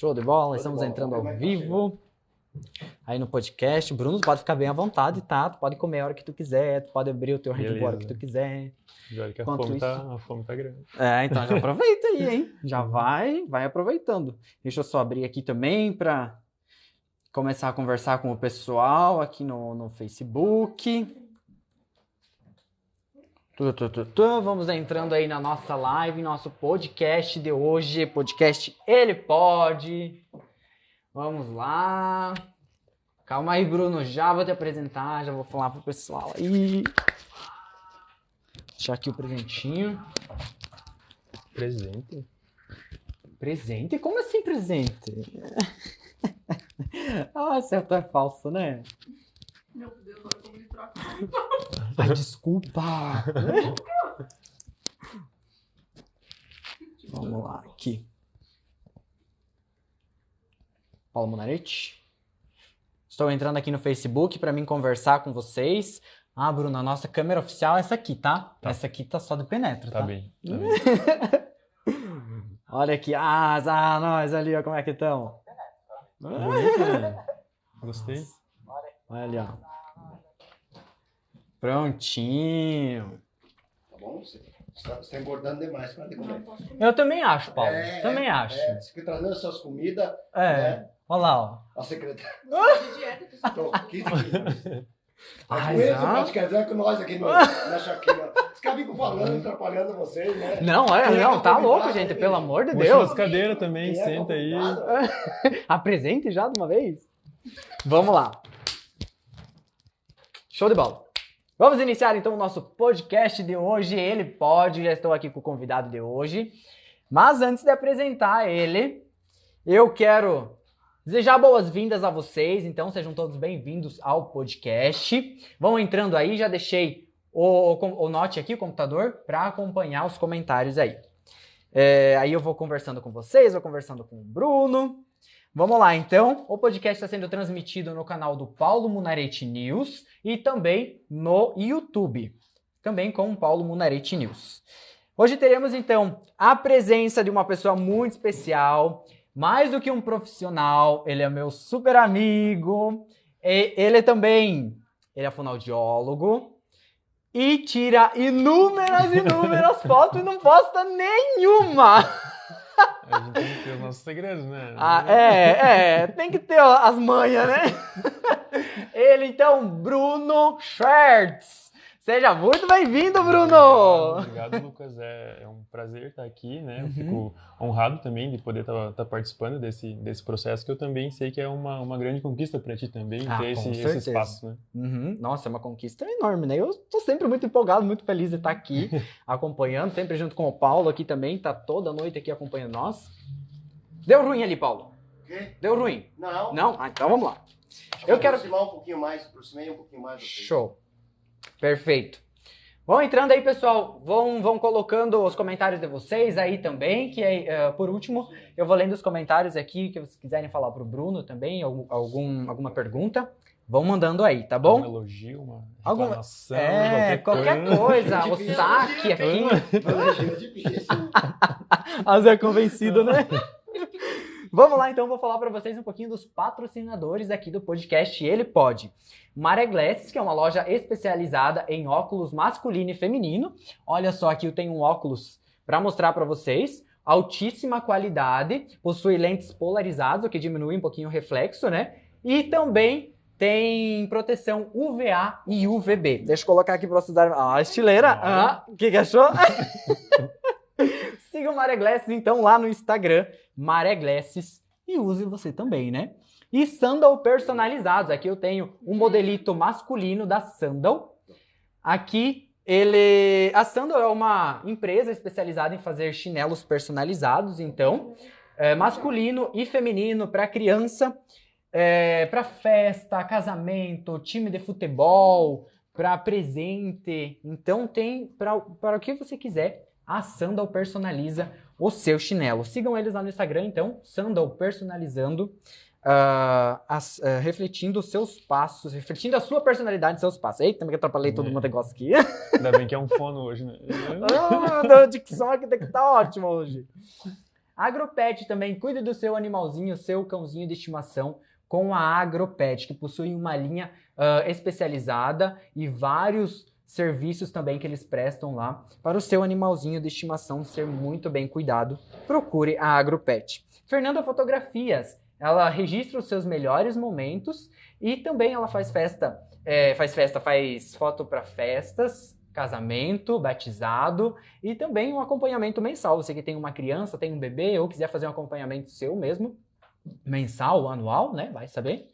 Show de bola, estamos entrando ao vivo aí no podcast. Bruno, pode ficar bem à vontade, tá? Tu pode comer a hora que tu quiser, tu pode abrir o teu ranking a hora que tu quiser. Já que a fome tá grande. Então já aproveita aí, hein? Já vai aproveitando. Deixa eu só abrir aqui também para começar a conversar com o pessoal aqui no Facebook. Vamos entrando aí na nossa live, nosso podcast de hoje, podcast Ele Pode. Vamos lá. Calma aí, Bruno, já vou te apresentar, já vou falar pro pessoal aí. Deixar aqui o presentinho. Presente? Presente? Como assim presente? Certo é falso, né? Meu Deus, olha como ele troca. Ai, desculpa. Vamos lá, aqui. Paulo Munarete. Estou entrando aqui no Facebook para mim conversar com vocês. Bruno, a nossa câmera oficial é essa aqui, tá? Essa aqui tá só de penetra, tá? Tá bem. Olha aqui, nós ali, ó, como é que estão? Bonito, né? Gostei. Olha ali, ó. Prontinho. Tá bom? Você está engordando demais para comer. Eu também acho, Paulo. Também acho. Você fica trazendo as suas comidas. Né? Olha lá, ó. A secretária. De dieta, pessoal. Tô 15 quilos. Ai, Com isso, pode querer com nós aqui na Chaquinha. Os caras ficam falando, atrapalhando vocês, né? Não, tá louco, gente. Pelo amor de Deus. As cadeiras também, senta aí. Apresente já de uma vez? Vamos lá. Show de bola. Vamos iniciar então o nosso podcast de hoje. Ele pode, já estou aqui com o convidado de hoje. Mas antes de apresentar ele, eu quero desejar boas-vindas a vocês. Então sejam todos bem-vindos ao podcast. Vão entrando aí, já deixei o note aqui, o computador, para acompanhar os comentários aí. Aí eu vou conversando com vocês, vou conversando com o Bruno. Vamos lá, então. O podcast está sendo transmitido no canal do Paulo Munarete News e também no YouTube, também com o Paulo Munarete News. Hoje teremos, então, a presença de uma pessoa muito especial, mais do que um profissional, ele é meu super amigo, ele é fonoaudiólogo e tira inúmeras fotos e não posta nenhuma. A gente tem que ter os nossos segredos, né? Tem que ter as manhas, né? Ele, então, Bruno Schertz. Seja muito bem-vindo, Bruno! Obrigado, Lucas. É um prazer estar aqui, né? Eu fico honrado também de poder estar participando desse processo, que eu também sei que é uma grande conquista para ti também, ter esse espaço, né? Nossa, é uma conquista enorme, né? Eu estou sempre muito empolgado, muito feliz de estar aqui acompanhando, sempre junto com o Paulo aqui também, tá toda noite aqui acompanhando nós. Deu ruim ali, Paulo? Quê? Deu ruim? Não. Não? Então vamos lá. Eu quero aproximar um pouquinho mais, aproximei um pouquinho mais. Show. Perfeito. Vão entrando aí, pessoal. Vão colocando os comentários de vocês aí também, que por último, eu vou lendo os comentários aqui, que vocês quiserem falar pro Bruno também, alguma pergunta, vão mandando aí, tá bom? Um elogio, uma reclamação, qualquer coisa. O saque aqui. Elogio é difícil. Mas é convencido, né? Vamos lá, então, vou falar para vocês um pouquinho dos patrocinadores aqui do podcast Ele Pode. Maré Glasses, que é uma loja especializada em óculos masculino e feminino. Olha só, aqui eu tenho um óculos para mostrar para vocês. Altíssima qualidade, possui lentes polarizadas, o que diminui um pouquinho o reflexo, né? E também tem proteção UVA e UVB. Deixa eu colocar aqui para vocês darem... estileira! O que achou? Siga o Maré Glasses, então, lá no Instagram, Maré Glasses, e use você também, né? E sandal personalizados. Aqui eu tenho um modelito masculino da Sandal. Aqui, a Sandal é uma empresa especializada em fazer chinelos personalizados, então, masculino e feminino para criança, para festa, casamento, time de futebol, para presente. Então, tem para o que você quiser. A Sandal personaliza o seu chinelo. Sigam eles lá no Instagram, então, Sandal personalizando, refletindo os seus passos, refletindo a sua personalidade e seus passos. Eita, também que atrapalhei todo mundo negócio aqui. Ainda bem que é um fono hoje, né? A dicção aqui tem que estar ótima hoje. Agropet também, cuide do seu animalzinho, seu cãozinho de estimação com a Agropet, que possui uma linha especializada e vários serviços também que eles prestam lá para o seu animalzinho de estimação ser muito bem cuidado. Procure a Agropet. Fernanda Fotografias, ela registra os seus melhores momentos e também ela faz foto para festas, casamento, batizado e também um acompanhamento mensal. Você que tem uma criança, tem um bebê ou quiser fazer um acompanhamento seu mesmo, mensal ou anual, né? Vai saber.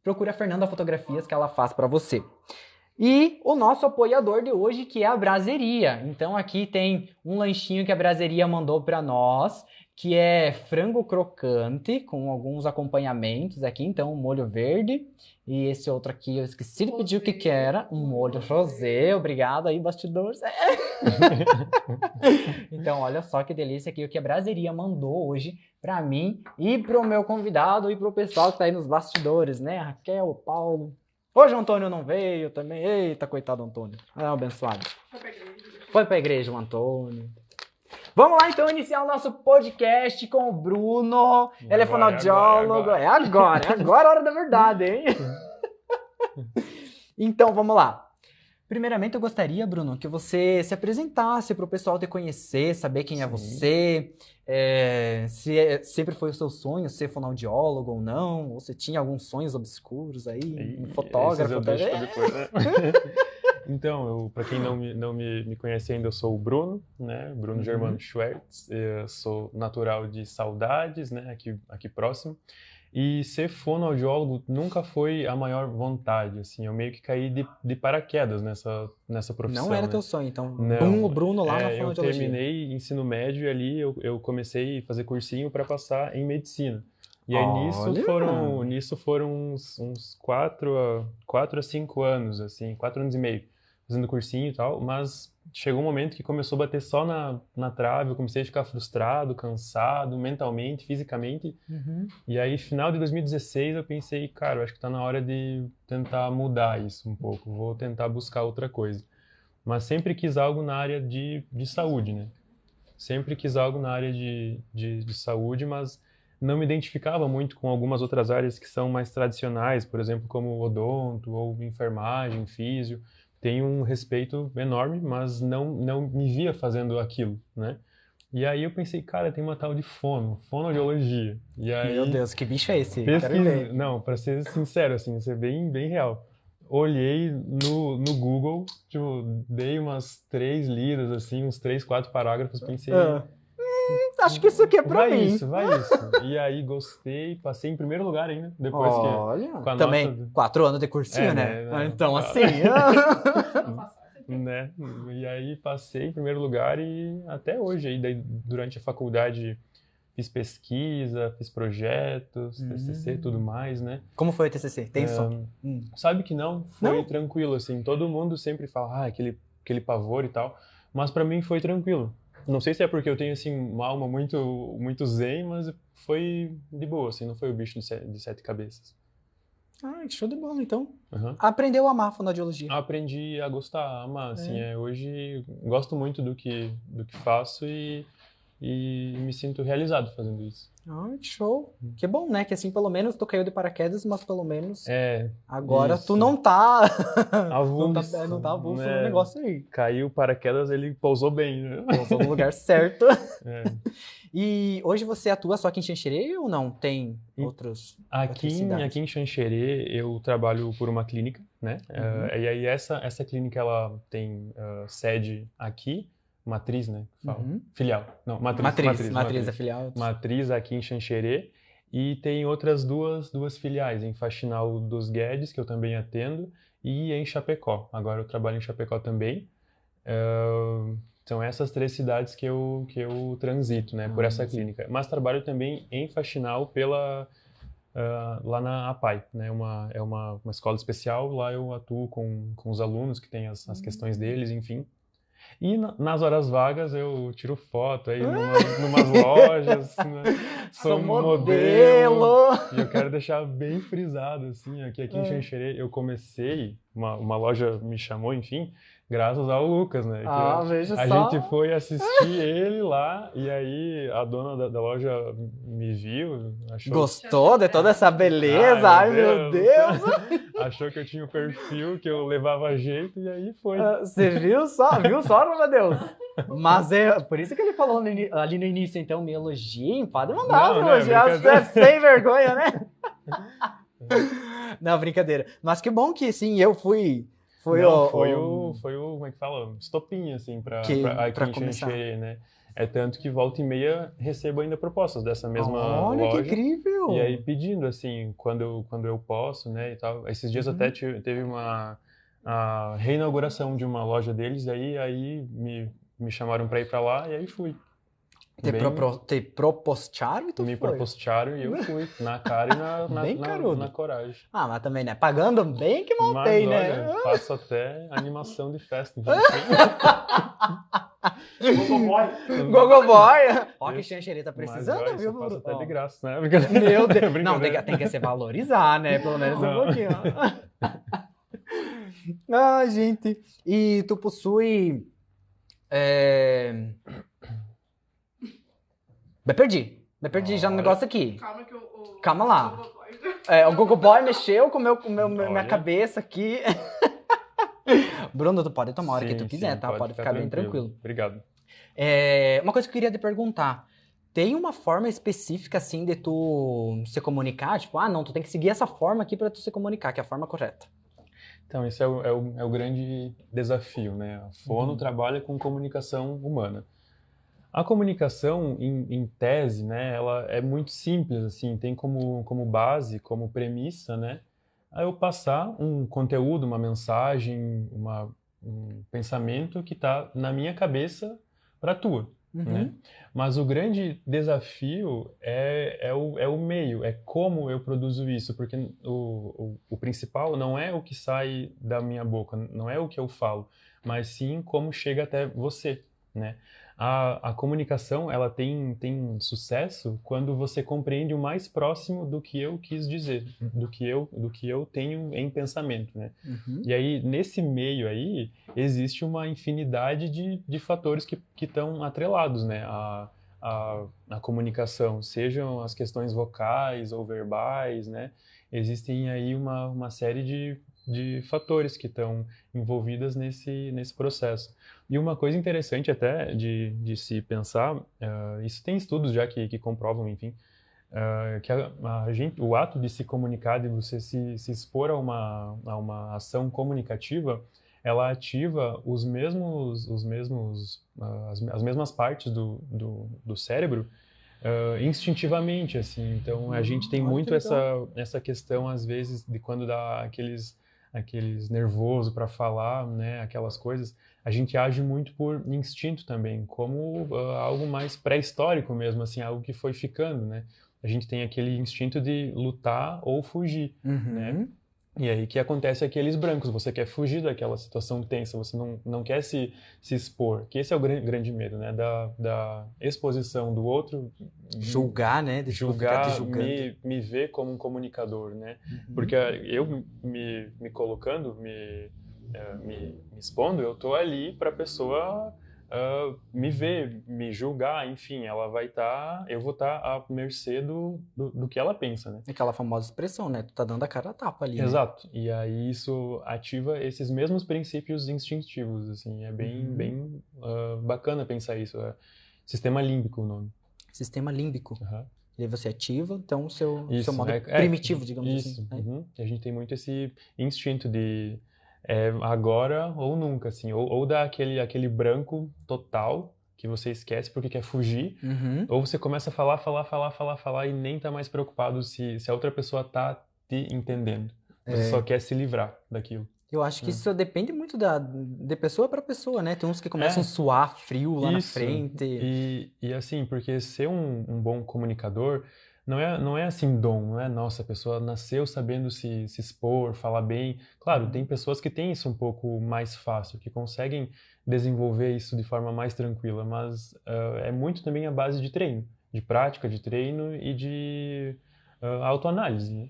Procure a Fernanda Fotografias que ela faz para você. E o nosso apoiador de hoje, que é a Braseria. Então aqui tem um lanchinho que a Braseria mandou para nós, que é frango crocante com alguns acompanhamentos aqui. Então, um molho verde. E esse outro aqui, eu esqueci de pedir o que era. Um molho rosé. Obrigado aí, bastidores. Então, olha só que delícia aqui o que a Braseria mandou hoje para mim e pro meu convidado e pro pessoal que tá aí nos bastidores, né? Raquel, Paulo. Hoje o Antônio não veio também. Eita, coitado do Antônio. Abençoado. Foi pra igreja o Antônio. Vamos lá, então, iniciar o nosso podcast com o Bruno. Ele é fonoaudiólogo. É agora a hora da verdade, hein? Então, vamos lá. Primeiramente, eu gostaria, Bruno, que você se apresentasse para o pessoal te conhecer, saber quem é você, se sempre foi o seu sonho ser fonoaudiólogo ou não, ou se tinha alguns sonhos obscuros aí, um fotógrafo. Eu deixo pra depois, né? Então, para quem não me conhece ainda, eu sou o Bruno, né? Bruno Germano Schwertz. Eu sou natural de Saudades, né? Aqui próximo. E ser fonoaudiólogo nunca foi a maior vontade, assim. Eu meio que caí de paraquedas nessa profissão. Não era né? teu sonho, então. Não, O Bruno lá na fonoaudiologia. Eu terminei ensino médio e ali eu comecei a fazer cursinho para passar em medicina. E aí nisso foram uns 4 a 5 anos, assim, 4 anos e meio, fazendo cursinho e tal, mas chegou um momento que começou a bater só na trave, eu comecei a ficar frustrado, cansado, mentalmente, fisicamente, e aí final de 2016 eu pensei, cara, eu acho que tá na hora de tentar mudar isso um pouco, vou tentar buscar outra coisa. Mas sempre quis algo na área de saúde, né? Sempre quis algo na área de saúde, mas não me identificava muito com algumas outras áreas que são mais tradicionais, por exemplo, como odonto ou enfermagem, físio. Tenho um respeito enorme, mas não me via fazendo aquilo, né? E aí eu pensei, cara, tem uma tal de fonoaudiologia. E aí, meu Deus, que bicho é esse? Não, para ser sincero, assim, ser bem real. Olhei no Google, tipo, dei umas 3 lidas, assim, uns 3, 4 parágrafos, pensei... acho que isso aqui é pra mim. Vai isso. E aí gostei, passei em primeiro lugar ainda, depois Olha, que... também 4 anos de cursinho, né? Então, assim... né? E aí passei em primeiro lugar e até hoje, aí, durante a faculdade, fiz pesquisa, fiz projetos, TCC e tudo mais, né? Como foi o TCC? Tem som? Sabe que não, foi tranquilo, assim. Todo mundo sempre fala, aquele pavor e tal, mas pra mim foi tranquilo. Não sei se é porque eu tenho, assim, uma alma muito zen, mas foi de boa, assim, não foi o bicho de 7 cabeças. Show de bola, então. Aprendeu a amar a fonoaudiologia. Aprendi a gostar, a amar, assim, hoje gosto muito do que faço e me sinto realizado fazendo isso. Que show. Que bom, né? Que assim, pelo menos tu caiu de paraquedas, mas pelo menos agora isso. tu não tá avulso, não tá avulso no negócio aí. Caiu paraquedas, ele pousou bem, né? Pousou no lugar certo. E hoje você atua só aqui em Xanxerê ou não? Tem outras cidades? Aqui em Xanxerê eu trabalho por uma clínica, né? E aí essa clínica ela tem sede aqui, matriz, né? Filial. Não, matriz é filial. Matriz aqui em Xanxerê. E tem outras duas filiais, em Faxinal dos Guedes, que eu também atendo, e em Chapecó. Agora eu trabalho em Chapecó também. São essas 3 cidades que eu transito, né? Por essa clínica. Mas trabalho também em Faxinal lá na APAI, né? É uma escola especial. Lá eu atuo com os alunos que têm as questões deles, enfim. E nas horas vagas eu tiro foto aí numas lojas, né? Sou modelo! E eu quero deixar bem frisado, assim, aqui em Xanxerê eu comecei, uma loja me chamou, enfim, graças ao Lucas, né? Veja a só. gente foi assistir ele lá e aí a dona da loja me viu, achou... Gostou de toda essa beleza? Ai, meu Deus! Achou que eu tinha o perfil, que eu levava jeito e aí foi. Você viu só, meu Deus? Mas é por isso que ele falou ali no início, então, me elogiem, pode mandar me elogiar, você é sem vergonha, né? Não, brincadeira. Mas que bom que, sim, eu fui... Foi o, como é que fala? Estopinho, assim, pra começar. né? É tanto que volta e meia recebo ainda propostas dessa mesma loja. Olha, que incrível! E aí pedindo, assim, quando eu posso, né, e tal. Esses dias até teve a reinauguração de uma loja deles, aí me chamaram pra ir pra lá e aí fui. Te propostaram e tu me foi? propostaram e eu fui, na cara e na coragem. Mas também, né? Pagando bem que montei, né? Olha, faço até animação de festa. Gogoboy. Ó, que Xanxerê tá precisando, mas, viu? Eu faço até de graça, né? Meu Deus. Não, tem que se valorizar, né? Pelo menos um pouquinho. Gente. E tu possui... Me perdi já no negócio aqui. Calma que Calma lá. O Gogoboy mexeu com minha cabeça aqui. Bruno, tu pode tomar a hora que tu quiser, tá? Pode ficar bem tranquilo. Obrigado. Uma coisa que eu queria te perguntar. Tem uma forma específica, assim, de tu se comunicar? Tipo, não, tu tem que seguir essa forma aqui pra tu se comunicar, que é a forma correta. Então, esse é o grande desafio, né? A Fono trabalha com comunicação humana. A comunicação, em tese, né, ela é muito simples, assim, tem como base, como premissa, né, eu passar um conteúdo, uma mensagem, um pensamento que está na minha cabeça para a tua, né? Mas o grande desafio é o meio, é como eu produzo isso, porque o principal não é o que sai da minha boca, não é o que eu falo, mas sim como chega até você, né? A comunicação, ela tem sucesso quando você compreende o mais próximo do que eu quis dizer, do que eu tenho em pensamento, né? E aí, nesse meio aí, existe uma infinidade de fatores que estão atrelados, né? A comunicação, sejam as questões vocais ou verbais, né? Existem aí uma série de fatores que estão envolvidas nesse processo. E uma coisa interessante até de se pensar, isso tem estudos já que comprovam, enfim, que o ato de se comunicar, de você se expor a uma ação comunicativa, ela ativa as mesmas partes do cérebro instintivamente, assim. Então a gente tem muito essa questão às vezes de quando dá aqueles nervoso para falar, né, aquelas coisas, a gente age muito por instinto também, como algo mais pré-histórico mesmo, assim, algo que foi ficando, né? A gente tem aquele instinto de lutar ou fugir, né? E aí que acontece aqueles brancos, você quer fugir daquela situação tensa, você não quer se expor, que esse é o grande medo, né, da exposição do outro. Julgar, né? Julgar, me ver como um comunicador, né? Porque eu me colocando, me expondo, eu tô ali para a pessoa me ver, me julgar, enfim, eu vou estar à mercê do que ela pensa, né? Aquela famosa expressão, né? Tu tá dando a cara a tapa ali, Exato. Né? E aí isso ativa esses mesmos princípios instintivos, assim, é bem bacana pensar isso. Sistema límbico o nome. Sistema límbico. E aí você ativa, então, o seu modo primitivo, digamos assim. A gente tem muito esse instinto de agora ou nunca, assim, ou dá aquele branco total que você esquece porque quer fugir, ou você começa a falar e nem tá mais preocupado se a outra pessoa tá te entendendo. Você só quer se livrar daquilo. Eu acho que isso depende muito de pessoa para pessoa, né? Tem uns que começam a suar frio lá na frente. E assim, porque ser um bom comunicador não é assim dom, não é nossa, a pessoa nasceu sabendo se expor, falar bem. Claro, tem pessoas que têm isso um pouco mais fácil, que conseguem desenvolver isso de forma mais tranquila, mas é muito também a base de treino, de prática, de treino e de autoanálise, né?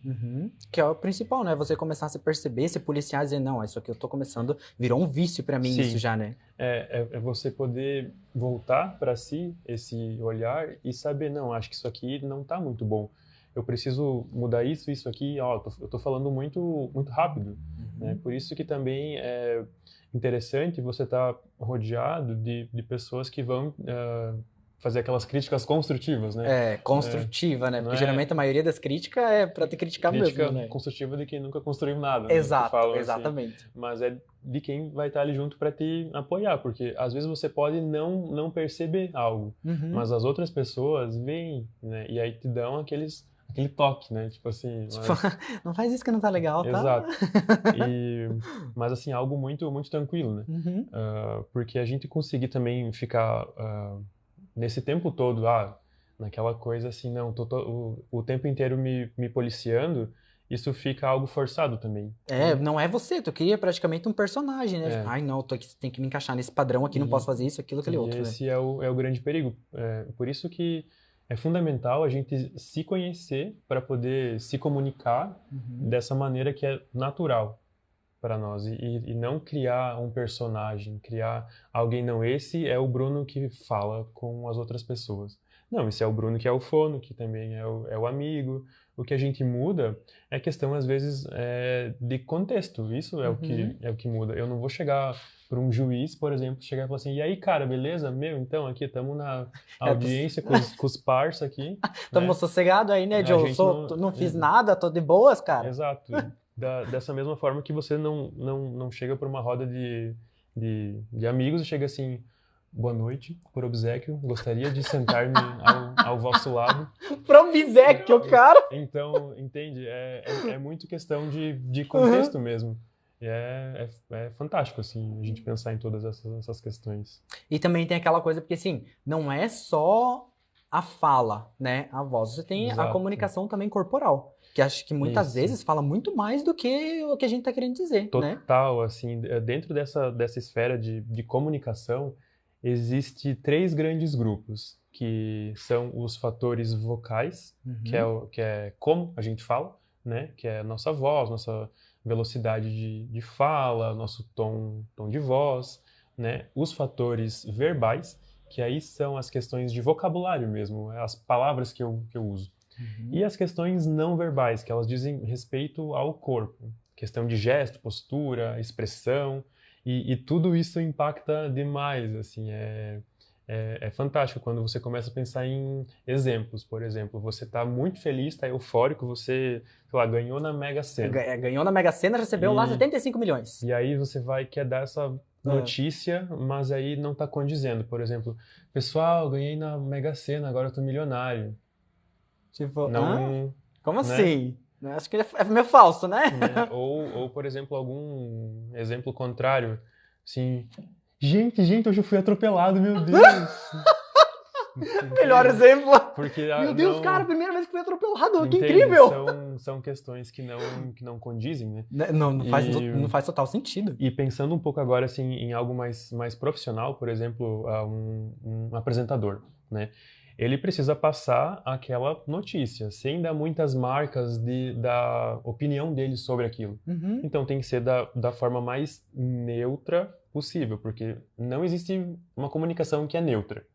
Que é o principal, né? Você começar a se perceber, se policiar e dizer, não, isso aqui eu tô começando, virou um vício pra mim. Sim. Isso já, né? É você poder voltar para si esse olhar e saber, não, acho que isso aqui não tá muito bom. Eu preciso mudar isso aqui, ó, eu tô falando muito, muito rápido, né? Por isso que também é interessante você estar rodeado de pessoas que vão fazer aquelas críticas construtivas, né? Construtiva, né? Porque geralmente a maioria das críticas é pra te criticar mesmo, né? Crítica construtiva de quem nunca construiu nada. Exato, né? Falam exatamente. Assim, mas é de quem vai estar ali junto para te apoiar, porque às vezes você pode não perceber algo, mas as outras pessoas veem, né? E aí te dão aquele toque, né? Tipo assim... Não faz isso que não tá legal, tá? Exato. Mas assim, algo muito, muito tranquilo, né? Porque a gente conseguir também ficar nesse tempo todo, naquela coisa assim, não, o tempo inteiro me policiando, isso fica algo forçado também. Não é você, tu cria praticamente um personagem, né? Ai, não, tem que me encaixar nesse padrão aqui, não posso fazer isso, aquilo, aquele outro. Esse né? é o grande perigo. Por isso que é fundamental a gente se conhecer para poder se comunicar dessa maneira que é natural para nós e não criar um personagem, criar alguém, não, esse é o Bruno que fala com as outras pessoas. Não, esse é o Bruno que é o fono, que também é o amigo. O que a gente muda é questão, às vezes, de contexto. Isso é o que muda. Eu não vou chegar para um juiz, por exemplo, chegar e falar assim, e aí, cara, beleza? Então, aqui estamos na audiência com os parça aqui. Estamos sossegados aí, né, Joe? Não fiz nada, tô de boas, cara. Exato. Dessa mesma forma que você não chega para uma roda de amigos e chega assim, boa noite, por obséquio, gostaria de sentar-me ao vosso lado. Por obséquio, cara! Então, entende? É muito questão de contexto mesmo. E é fantástico, assim, a gente pensar em todas essas questões. E também tem aquela coisa, porque assim, não é só a fala, né? A voz. Você tem a comunicação também corporal. Que acho que muitas vezes fala muito mais do que o que a gente tá querendo dizer, né? Total, assim, dentro dessa esfera de comunicação, existe 3 grandes grupos, que são os fatores vocais, que é como a gente fala, né? Que é a nossa voz, nossa velocidade de fala, nosso tom de voz, né? Os fatores verbais, que aí são as questões de vocabulário mesmo, as palavras que eu uso. E as questões não verbais, que elas dizem respeito ao corpo. Questão de gesto, postura, expressão, e tudo isso impacta demais, assim, é fantástico quando você começa a pensar em exemplos. Por exemplo, você está muito feliz, está eufórico, você, sei lá, ganhou na Mega Sena. Ganhou na Mega Sena, recebeu lá 75 milhões. E aí você quer dar essa notícia, mas aí não está condizendo. Por exemplo, pessoal, ganhei na Mega Sena, agora eu tô milionário. Tipo, não, como assim? Acho que é meio falso, né? Ou, por exemplo, algum exemplo contrário, assim, gente, hoje eu fui atropelado, meu Deus! Melhor exemplo! Porque, meu Deus, cara, primeira vez que fui atropelado, que incrível! São questões que não condizem, né? Não faz total sentido. E pensando um pouco agora, assim, em algo mais profissional, por exemplo, um apresentador, né? Ele precisa passar aquela notícia, sem dar muitas marcas da opinião dele sobre aquilo. Então tem que ser da forma mais neutra possível, porque não existe uma comunicação que é neutra,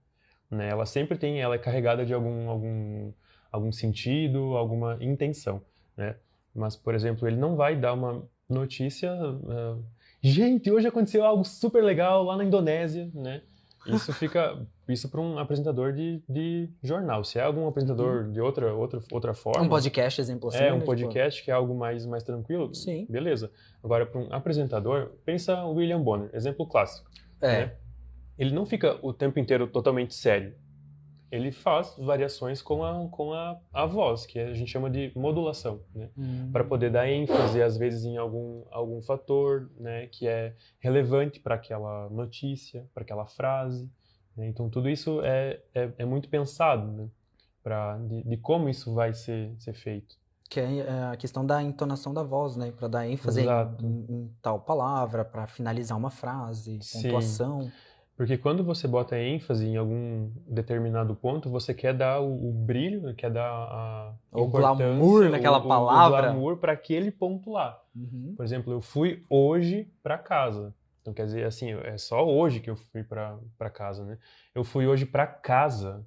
né? Ela sempre ela é carregada de algum sentido, alguma intenção, né? Mas, por exemplo, ele não vai dar uma notícia... gente, hoje aconteceu algo super legal lá na Indonésia, né? Isso para um apresentador de jornal. Se é algum apresentador de outra forma... Um podcast, exemplo assim. Um podcast que é algo mais tranquilo. Sim. Beleza. Agora, para um apresentador, pensa o William Bonner, exemplo clássico. Né? Ele não fica o tempo inteiro totalmente sério. Ele faz variações com a voz, que a gente chama de modulação, né? Para poder dar ênfase, às vezes, em algum fator, né, que é relevante para aquela notícia, para aquela frase, né? Então, tudo isso é muito pensado, né, de como isso vai ser feito. Que é a questão da entonação da voz, né? Para dar ênfase em tal palavra, para finalizar uma frase, pontuação. Porque quando você bota ênfase em algum determinado ponto, você quer dar o brilho, quer dar a O importância, glamour naquela palavra. O glamour para aquele ponto lá. Por exemplo, eu fui hoje para casa. Então, quer dizer, assim, é só hoje que eu fui para casa, né? Eu fui hoje para casa.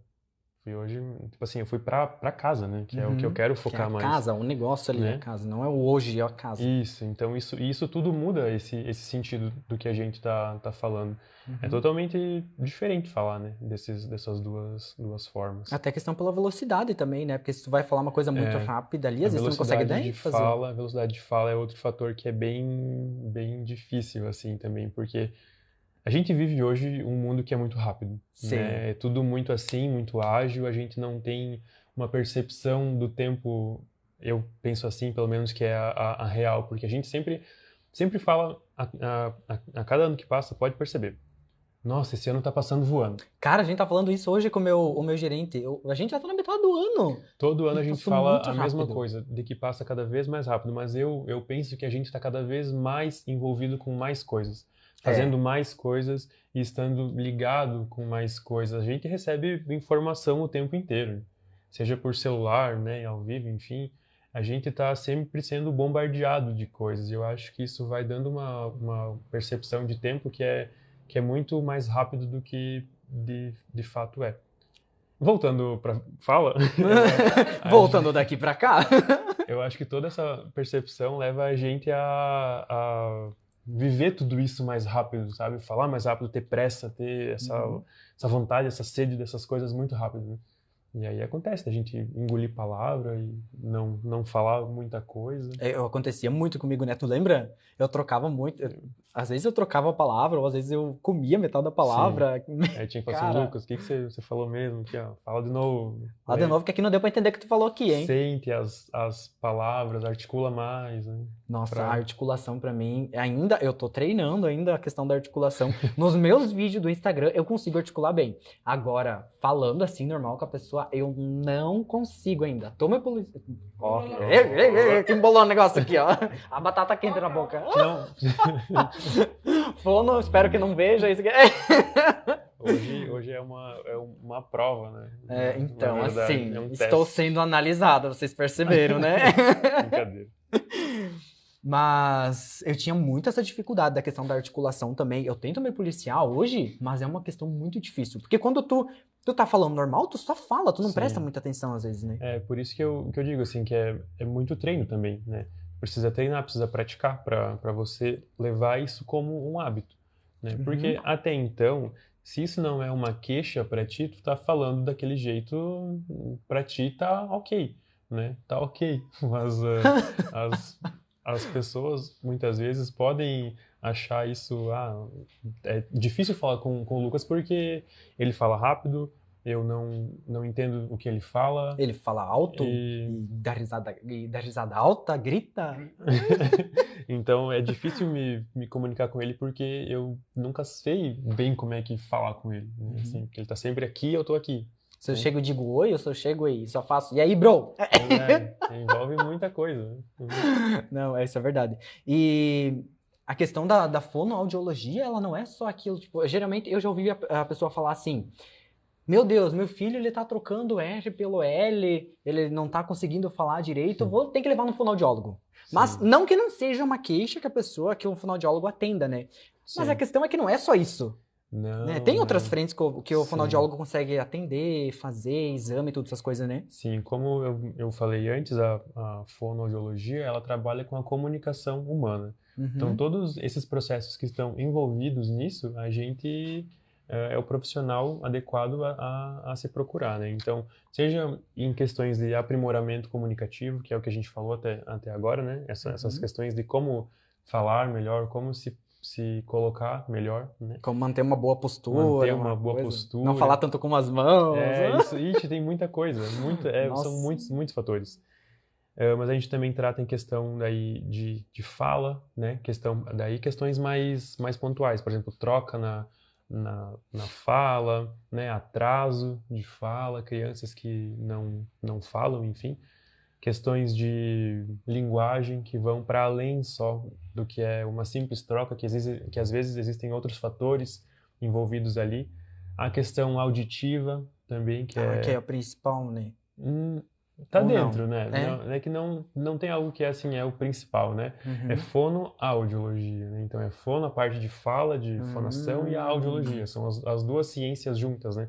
Fui hoje, tipo assim, eu fui para casa, né? Que é o que eu quero focar que é a mais. casa, o negócio ali, né? a casa. Não é o hoje, é a casa. Isso, então isso tudo muda esse sentido do que a gente tá falando. É totalmente diferente falar, né? Dessas duas formas. Até questão pela velocidade também, né? Porque se tu vai falar uma coisa muito rápida ali, às vezes tu não consegue nem fazer. A velocidade de fala é outro fator que é bem difícil, assim, também, porque a gente vive hoje um mundo que é muito rápido, Sim. né? É tudo muito assim, muito ágil, a gente não tem uma percepção do tempo, eu penso assim, pelo menos, que é a real, porque a gente sempre fala, a cada ano que passa, pode perceber. Nossa, esse ano tá passando voando. Cara, a gente tá falando isso hoje com o meu gerente. A gente já tá na metade do ano. Todo ano a gente Passou fala muito a mesma rápido. coisa, de que passa cada vez mais rápido, mas eu penso que a gente tá cada vez mais envolvido com mais coisas, fazendo mais coisas e estando ligado com mais coisas. A gente recebe informação o tempo inteiro, seja por celular, né, ao vivo, enfim. A gente tá sempre sendo bombardeado de coisas. E eu acho que isso vai dando uma percepção de tempo que é muito mais rápido do que de fato é. Voltando para fala, Voltando daqui pra cá. eu acho que toda essa percepção leva a gente a viver tudo isso mais rápido, sabe? Falar mais rápido, ter pressa, ter essa vontade, essa sede dessas coisas muito rápido, né? E aí acontece da gente engolir palavra e não falar muita coisa. Acontecia muito comigo, né? Tu lembra? Eu trocava muito. Às vezes eu trocava a palavra, ou às vezes eu comia metade da palavra. Aí tinha que falar assim, Lucas, o que você falou mesmo? Aqui, ó, fala de novo. Fala de novo, que aqui não deu pra entender o que tu falou aqui, hein? Sente as palavras, articula mais, né? Nossa, a articulação pra mim, eu tô treinando ainda a questão da articulação. Nos meus vídeos do Instagram, eu consigo articular bem. Agora, falando assim, normal com a pessoa, eu não consigo ainda. Toma polícia. Ó, que embolou o negócio aqui, ó. A batata quente na boca. Não. Fono, espero que não veja isso aqui. Hoje é uma prova, né? Então, Na verdade, assim, é um estou teste. sendo analisado, vocês perceberam, né? Brincadeira. Mas eu tinha muito essa dificuldade da questão da articulação também. Eu tento me policiar hoje, mas é uma questão muito difícil. Porque quando tu tá falando normal, tu só fala, tu não presta muita atenção às vezes, né? É por isso que eu digo, assim, que é muito treino também, né? Precisa treinar, precisa praticar para você levar isso como um hábito, né? Porque até então, se isso não é uma queixa para ti, tu tá falando daquele jeito, para ti tá ok, né? Tá ok, mas as pessoas muitas vezes podem achar isso, é difícil falar com o Lucas porque ele fala rápido, eu não entendo o que ele fala. Ele fala alto e dá risada alta, grita. Então é difícil me comunicar com ele porque eu nunca sei bem como é que falar com ele, né? Assim, porque ele tá sempre aqui e eu tô aqui. Se eu chego e digo oi, ou se eu chego e só faço, e aí, bro? Envolve muita coisa. Não, isso é verdade. E a questão da fonoaudiologia, ela não é só aquilo, tipo, geralmente eu já ouvi a pessoa falar assim, meu Deus, meu filho, ele tá trocando R pelo L, ele não tá conseguindo falar direito, vou ter que levar no fonoaudiólogo. Sim. Mas não que não seja uma queixa que o fonoaudiólogo atenda, né? Sim. Mas a questão é que não é só isso. Não, né? Tem outras frentes que o fonoaudiólogo consegue atender, fazer, exame, todas essas coisas, né? Sim, como eu falei antes, a fonoaudiologia, ela trabalha com a comunicação humana. Então, todos esses processos que estão envolvidos nisso, a gente é o profissional adequado a se procurar, né? Então, seja em questões de aprimoramento comunicativo, que é o que a gente falou até agora, né? Essas questões de como falar melhor, como se colocar melhor, né? Como manter uma boa postura. Manter uma boa postura. Não falar tanto com as mãos. Isso tem muita coisa. São muitos fatores. Mas a gente também trata em questão daí de fala, né? Questões mais pontuais. Por exemplo, troca na fala, né? Atraso de fala, crianças que não falam, enfim. Questões de linguagem que vão para além só do que é uma simples troca, que às vezes existem outros fatores envolvidos ali. A questão auditiva também, que Que é o principal, né? Tá Ou dentro, não? né? Não é que não tem algo que é assim, é o principal, né? Uhum. É fonoaudiologia, né? Então é fono, a parte de fala, de fonação, e a audiologia. São as duas ciências juntas, né?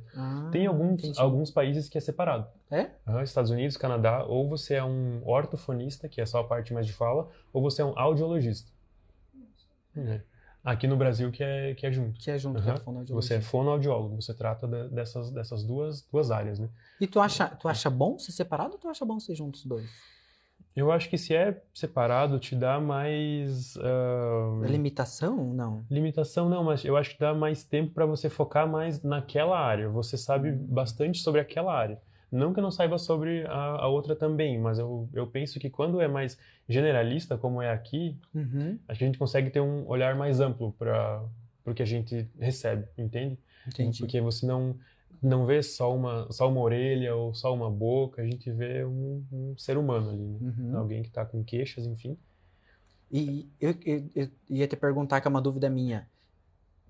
Tem Entendi. alguns países que é separado. É? Estados Unidos, Canadá, ou você é um ortofonista, que é só a parte mais de fala, ou você é um audiologista. Aqui no Brasil que é junto. Que é junto com a fonoaudiologia. Você é fonoaudiólogo, você trata dessas duas áreas, né? E tu acha bom ser separado ou tu acha bom ser juntos os dois? Eu acho que se é separado, te dá mais... Limitação? Não. Limitação não, mas eu acho que dá mais tempo para você focar mais naquela área. Você sabe bastante sobre aquela área. Não que eu não saiba sobre a outra também, mas eu penso que quando é mais generalista, como é aqui, a gente consegue ter um olhar mais amplo para o que a gente recebe, entende? Entendi. Porque você não vê só uma orelha ou só uma boca, a gente vê um ser humano ali, né? Alguém que está com queixas, enfim. E eu ia te perguntar, que é uma dúvida minha.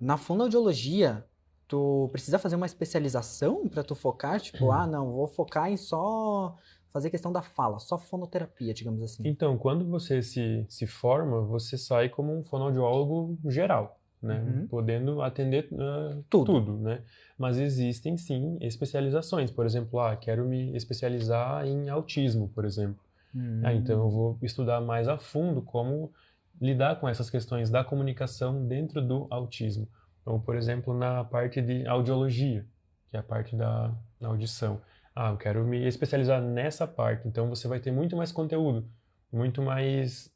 Na fonoaudiologia, tu precisa fazer uma especialização para tu focar? Tipo, não, vou focar em só fazer questão da fala, só fonoterapia, digamos assim. Então, quando você se forma, você sai como um fonoaudiólogo geral, né? Podendo atender tudo, né? Mas existem, sim, especializações. Por exemplo, quero me especializar em autismo, por exemplo. Então eu vou estudar mais a fundo como lidar com essas questões da comunicação dentro do autismo. Ou, por exemplo, na parte de audiologia, que é a parte da audição. Eu quero me especializar nessa parte. Então você vai ter muito mais conteúdo, muito mais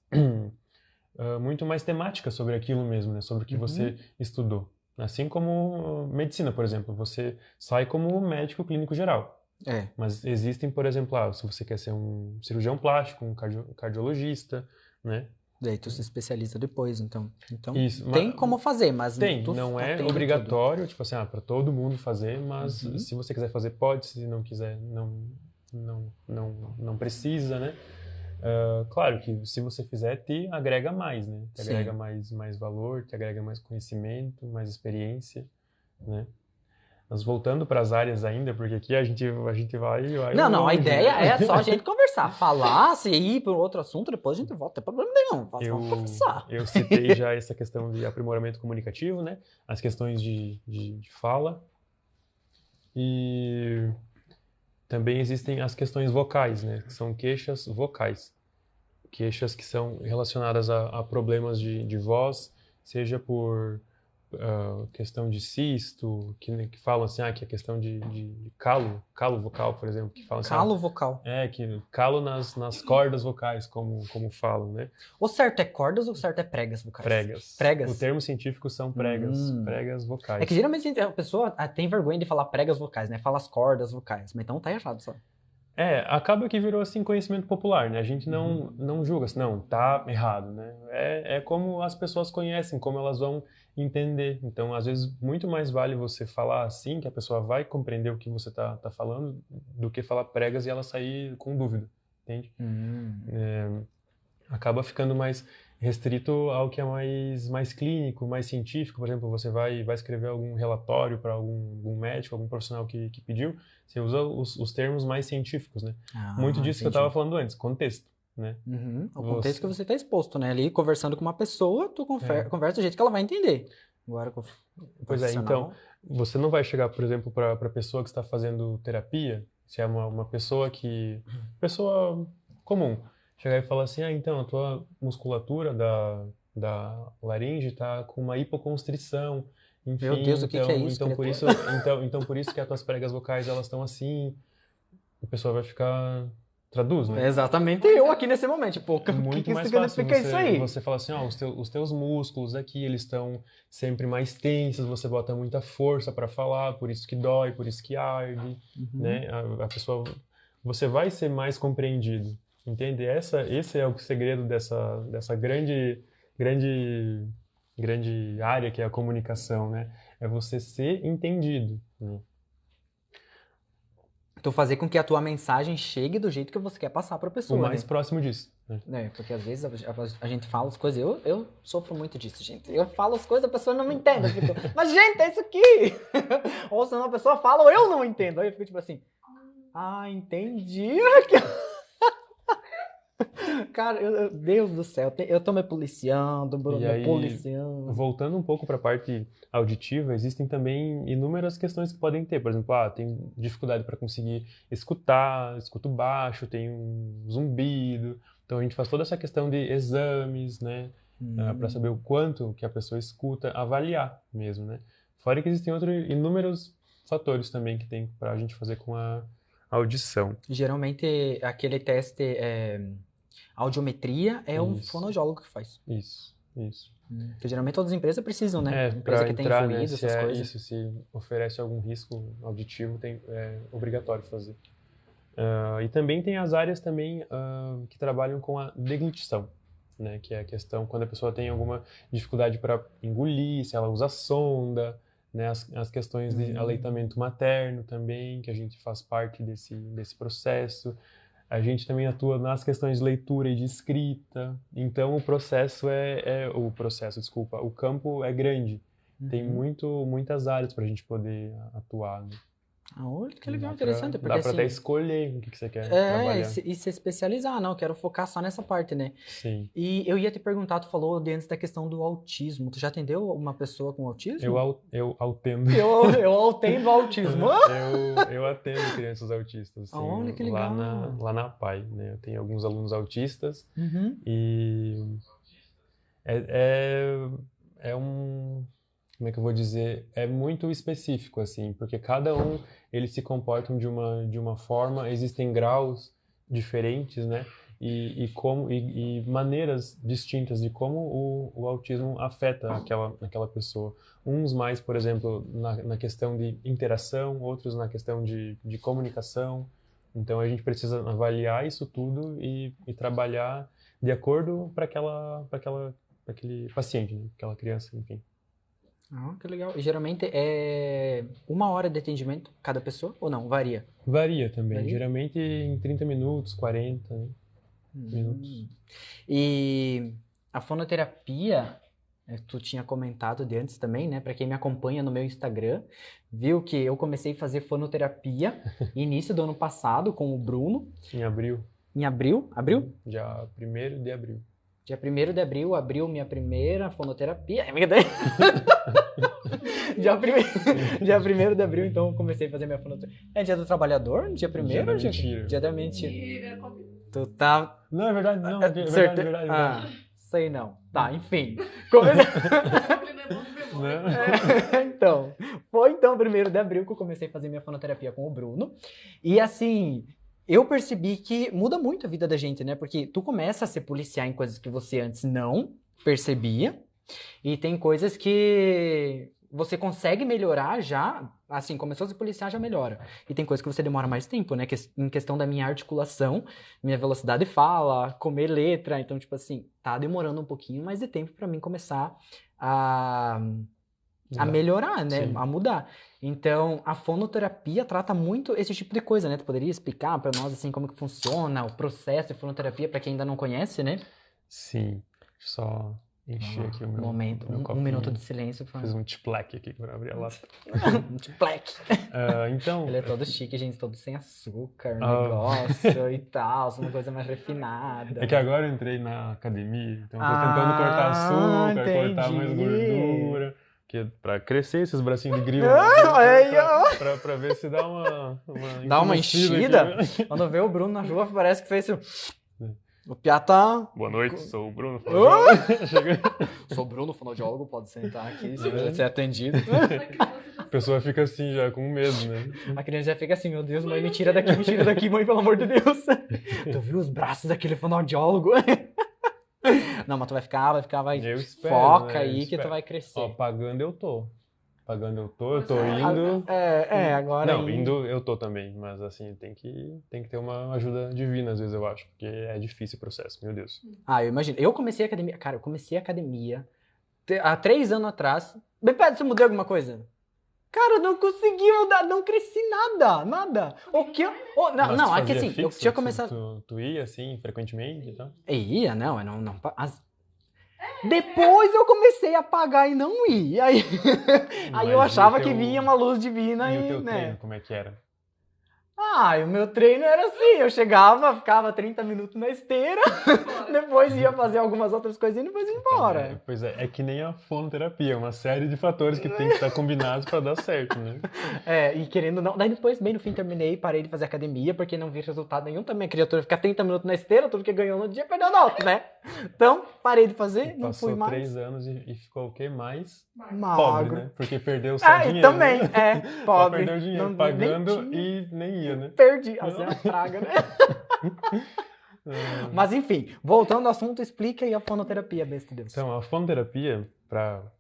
temática sobre aquilo mesmo, né? Sobre o que você estudou. Assim como medicina, por exemplo. Você sai como médico clínico geral. Mas existem, por exemplo, se você quer ser um cirurgião plástico, um cardiologista, né? Daí tu se especializa depois, então. Então Isso, tem como fazer, mas não é obrigatório, tipo assim, para todo mundo fazer, mas se você quiser fazer, pode, se não quiser, não precisa, né? Claro que se você fizer, te agrega mais, né? Te agrega mais valor, te agrega mais conhecimento, mais experiência, né? Mas voltando para as áreas ainda, porque aqui a gente vai Não, longe, a ideia né? é só a gente conversar, falar, se ir para outro assunto, depois a gente volta, não tem problema nenhum, vamos conversar. Eu citei já essa questão de aprimoramento comunicativo, né? As questões de fala. E também existem as questões vocais, né? Que são queixas vocais. Queixas que são relacionadas a problemas de voz, seja por questão de cisto, que falam assim, que é questão de calo vocal, por exemplo, que falam assim, Calo vocal. Que calo nas cordas vocais, como falam, né? O certo é cordas ou o certo é pregas vocais? Pregas. O termo científico são pregas vocais. É que geralmente a pessoa tem vergonha de falar pregas vocais, né? Fala as cordas vocais, mas então tá errado só. Acaba que virou assim conhecimento popular, né? A gente não julga assim, não, tá errado, né? É como as pessoas conhecem, como elas vão entender. Então, às vezes, muito mais vale você falar assim, que a pessoa vai compreender o que você tá falando, do que falar pregas e ela sair com dúvida, entende? Acaba ficando mais restrito ao que é mais clínico, mais científico. Por exemplo, você vai escrever algum relatório para algum médico, algum profissional que pediu, você usa os termos mais científicos, né? Muito disso que eu estava falando antes, contexto, né? O contexto que você está exposto, né? Ali, conversando com uma pessoa, tu conversa do jeito que ela vai entender. Agora, pois é, então, você não vai chegar, por exemplo, para a pessoa que está fazendo terapia, se é uma pessoa comum, chegar e falar assim, então, a tua musculatura da laringe está com uma hipoconstrição, enfim, meu Deus, o que é isso? Então por isso que as tuas pregas vocais elas estão assim, a pessoa vai ficar... Traduz, né? É exatamente eu aqui nesse momento, tipo, o que mais significa fácil isso aí? Você fala assim, os teus músculos aqui, eles estão sempre mais tensos, você bota muita força para falar, por isso que dói, por isso que arde, né? A pessoa, você vai ser mais compreendido, entende? Esse é o segredo dessa grande área que é a comunicação, né? É você ser entendido, né? Tu fazer com que a tua mensagem chegue do jeito que você quer passar pra pessoa, O mais né? próximo disso. Né? Porque às vezes a gente fala as coisas, eu sofro muito disso, gente. Eu falo as coisas, a pessoa não me entende. Eu fico, mas gente, é isso aqui! Ou senão a pessoa fala, ou eu não entendo. Aí eu fico tipo assim, entendi. Cara, Deus do céu, eu tô me policiando, Bruno, me policiando. Voltando um pouco para a parte auditiva, existem também inúmeras questões que podem ter. Por exemplo, tem dificuldade para conseguir escutar, escuto baixo, tem um zumbido. Então a gente faz toda essa questão de exames, né, para saber o quanto que a pessoa escuta, avaliar mesmo, né. Fora que existem inúmeros fatores também que tem para a gente fazer com a audição. Geralmente aquele teste audiometria é um fonoaudiólogo que faz. Isso. Porque geralmente todas as empresas precisam, né? Empresa que tem fluido, essas coisas. Isso, se oferece algum risco auditivo, é obrigatório fazer. E também tem as áreas também que trabalham com a deglutição, né? Que é a questão quando a pessoa tem alguma dificuldade para engolir, se ela usa sonda, né? As questões de aleitamento materno também, que a gente faz parte desse processo. A gente também atua nas questões de leitura e de escrita. Então, o campo é grande. Tem muitas áreas para a gente poder atuar. Né? Olha, que legal, interessante. Porque, dá para até escolher o que você quer trabalhar. E se especializar, não, quero focar só nessa parte, né? Sim. E eu ia te perguntar, tu falou antes da questão do autismo. Tu já atendeu uma pessoa com autismo? Eu atendo. Eu atendo autismo. eu atendo crianças autistas. Sim, olha, que legal. Lá na PAI, né? Eu tenho alguns alunos autistas e é um... Como é que eu vou dizer? É muito específico, assim, porque cada um, eles se comportam de uma forma, existem graus diferentes, né? E maneiras distintas de como o autismo afeta aquela pessoa. Uns mais, por exemplo, na questão de interação, outros na questão de comunicação. Então, a gente precisa avaliar isso tudo e trabalhar de acordo para aquele paciente, né? Aquela criança, enfim. Que legal. E geralmente é 1 hora de atendimento cada pessoa ou não? Varia? Varia também. Geralmente em 30 minutos, 40 minutos. E a fonoterapia, tu tinha comentado de antes também, né? Pra quem me acompanha no meu Instagram, viu que eu comecei a fazer fonoterapia início do ano passado com o Bruno. Em abril. Em abril? Abril? Dia 1º de abril. Dia 1º de abril, abriu minha primeira fonoterapia. Dia 1º de abril, então, comecei a fazer minha fonoterapia. É dia do trabalhador? Dia 1º? Dia da mentira. Dia da mentira. Tu tá... Não, é verdade, não. É verdade. Sei não. Tá, enfim. Então, foi então 1º de abril que eu comecei a fazer minha fonoterapia com o Bruno. E assim... Eu percebi que muda muito a vida da gente, né? Porque tu começa a se policiar em coisas que você antes não percebia. E tem coisas que você consegue melhorar já. Assim, começou a se policiar, já melhora. E tem coisas que você demora mais tempo, né? Em questão da minha articulação, minha velocidade de fala, comer letra. Então, tipo assim, tá demorando um pouquinho mais de tempo pra mim começar a melhorar, né? Sim. A mudar. Então, a fonoterapia trata muito esse tipo de coisa, né? Tu poderia explicar para nós, assim, como que funciona o processo de fonoterapia para quem ainda não conhece, né? Sim. Só encher aqui o meu momento. Um minuto de silêncio. Fiz um tchplec aqui para abrir a lata. Um tchplec. Então... Ele é todo chique, gente, todo sem açúcar, negócio e tal, uma coisa mais refinada. É que agora eu entrei na academia, então eu tô tentando cortar açúcar, cortar mais gordura... Pra crescer esses bracinhos de grilo. Pra ver se dá dá uma enchida. Quando vê o Bruno na rua, parece que fez isso. O Piá tá... Boa noite, sou o Bruno. Sou o Bruno, fonoaudiólogo, pode sentar aqui se quiser ser atendido. A pessoa fica assim, já com medo, né? A criança já fica assim, meu Deus, mãe, me tira daqui, mãe, pelo amor de Deus. Tu viu os braços daquele fonoaudiólogo? Não, mas tu vai ficar, eu espero, foca né? aí que tu vai crescer. Ó, pagando eu tô eu tô indo. Agora. Não, indo eu tô também, mas assim, tem que ter uma ajuda divina às vezes, eu acho, porque é difícil o processo, meu Deus. Eu imagino. Eu comecei a academia há 3 anos atrás. Bem perto, você mudou alguma coisa? Cara, eu não consegui mudar, não cresci nada. O que eu... Mas não, tu é que fazia assim, eu fixo? tinha começado... Tu ia, assim, frequentemente e tal? Ia, não, eu não... Depois eu comecei a pagar e não ir. Aí eu Mas achava e o que teu- vinha uma luz divina E o e, teu né? treino, como é que era? E o meu treino era assim, eu chegava, ficava 30 minutos na esteira, depois ia fazer algumas outras coisinhas e depois ia embora. Pois é que nem a fonoterapia, uma série de fatores que tem que estar combinados para dar certo, né? E querendo não. Daí depois, bem no fim, terminei, parei de fazer academia, porque não vi resultado nenhum também. A criatura ficar 30 minutos na esteira, tudo que ganhou no dia, perdeu na outra, né? Então, parei de fazer, não fui Passou mais. 3 anos e ficou o quê? Mais Magro. pobre, né? Porque perdeu só E dinheiro, também, né? Só pobre. perdeu dinheiro Nem pagando tinha. e nem ia, né? Perdi, assim, é uma praga, né? Mas enfim, voltando ao assunto, explica aí a fonoterapia, besta de Deus. Então, a fonoterapia,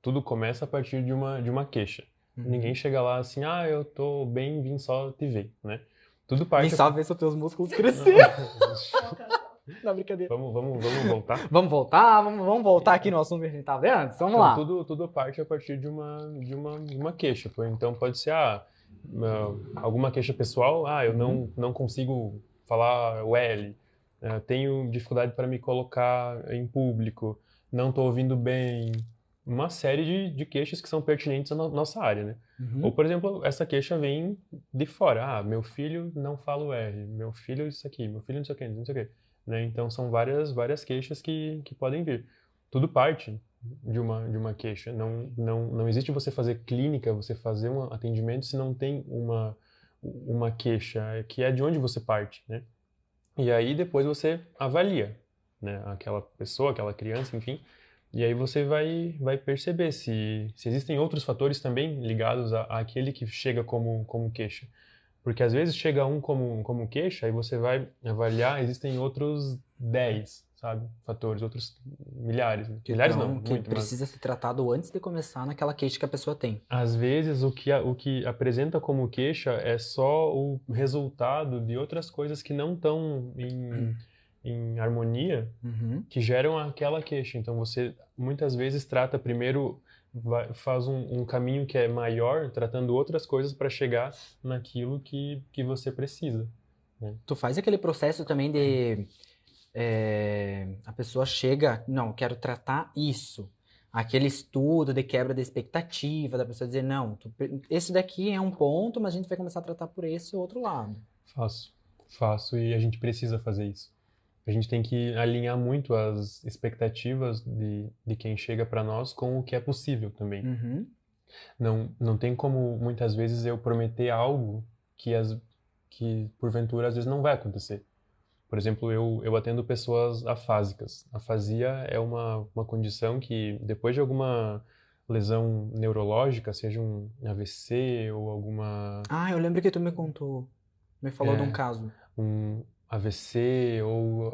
tudo começa a partir de uma queixa. Ninguém chega lá assim, eu tô bem, vim só te ver, né? Tudo parte... Nem só ver se os teus músculos cresceram. Não, brincadeira. Vamos voltar? Vamos voltar aqui no assunto que a gente tava vendo antes. Vamos lá. Tudo parte a partir de uma queixa. Então pode ser alguma queixa pessoal. Eu não consigo falar o L. Tenho dificuldade para me colocar em público. Não estou ouvindo bem. Uma série de queixas que são pertinentes à nossa área, né? Ou, por exemplo, essa queixa vem de fora. Meu filho não fala o R. Meu filho isso aqui. Meu filho não sei o quê, não sei o quê. Né? Então são várias queixas que podem vir. Tudo parte de uma queixa. Não existe você fazer clínica, você fazer um atendimento se não tem uma queixa, que é de onde você parte, né? E aí depois você avalia, né? Aquela pessoa, aquela criança, enfim. E aí você vai perceber se existem outros fatores também ligados àquele que chega como queixa. Porque às vezes chega um como queixa, aí você vai avaliar, existem outros 10, sabe? Fatores, outros milhares. Né? Milhares não, que muito, precisa ser tratado antes de começar naquela queixa que a pessoa tem. Às vezes o que apresenta como queixa é só o resultado de outras coisas que não estão em harmonia, que geram aquela queixa. Então você muitas vezes trata primeiro... faz um caminho que é maior, tratando outras coisas para chegar naquilo que você precisa. Né? Tu faz aquele processo também de... a pessoa chega, não, quero tratar isso. Aquele estudo de quebra de expectativa, da pessoa dizer, não, esse daqui é um ponto, mas a gente vai começar a tratar por esse outro lado. Faço e a gente precisa fazer isso. A gente tem que alinhar muito as expectativas de quem chega para nós com o que é possível também. Não tem como, muitas vezes, eu prometer algo que porventura, às vezes, não vai acontecer. Por exemplo, eu atendo pessoas afásicas. Afasia é uma condição que, depois de alguma lesão neurológica, seja um AVC ou alguma... eu lembro que tu me contou, me falou de um caso. Um AVC ou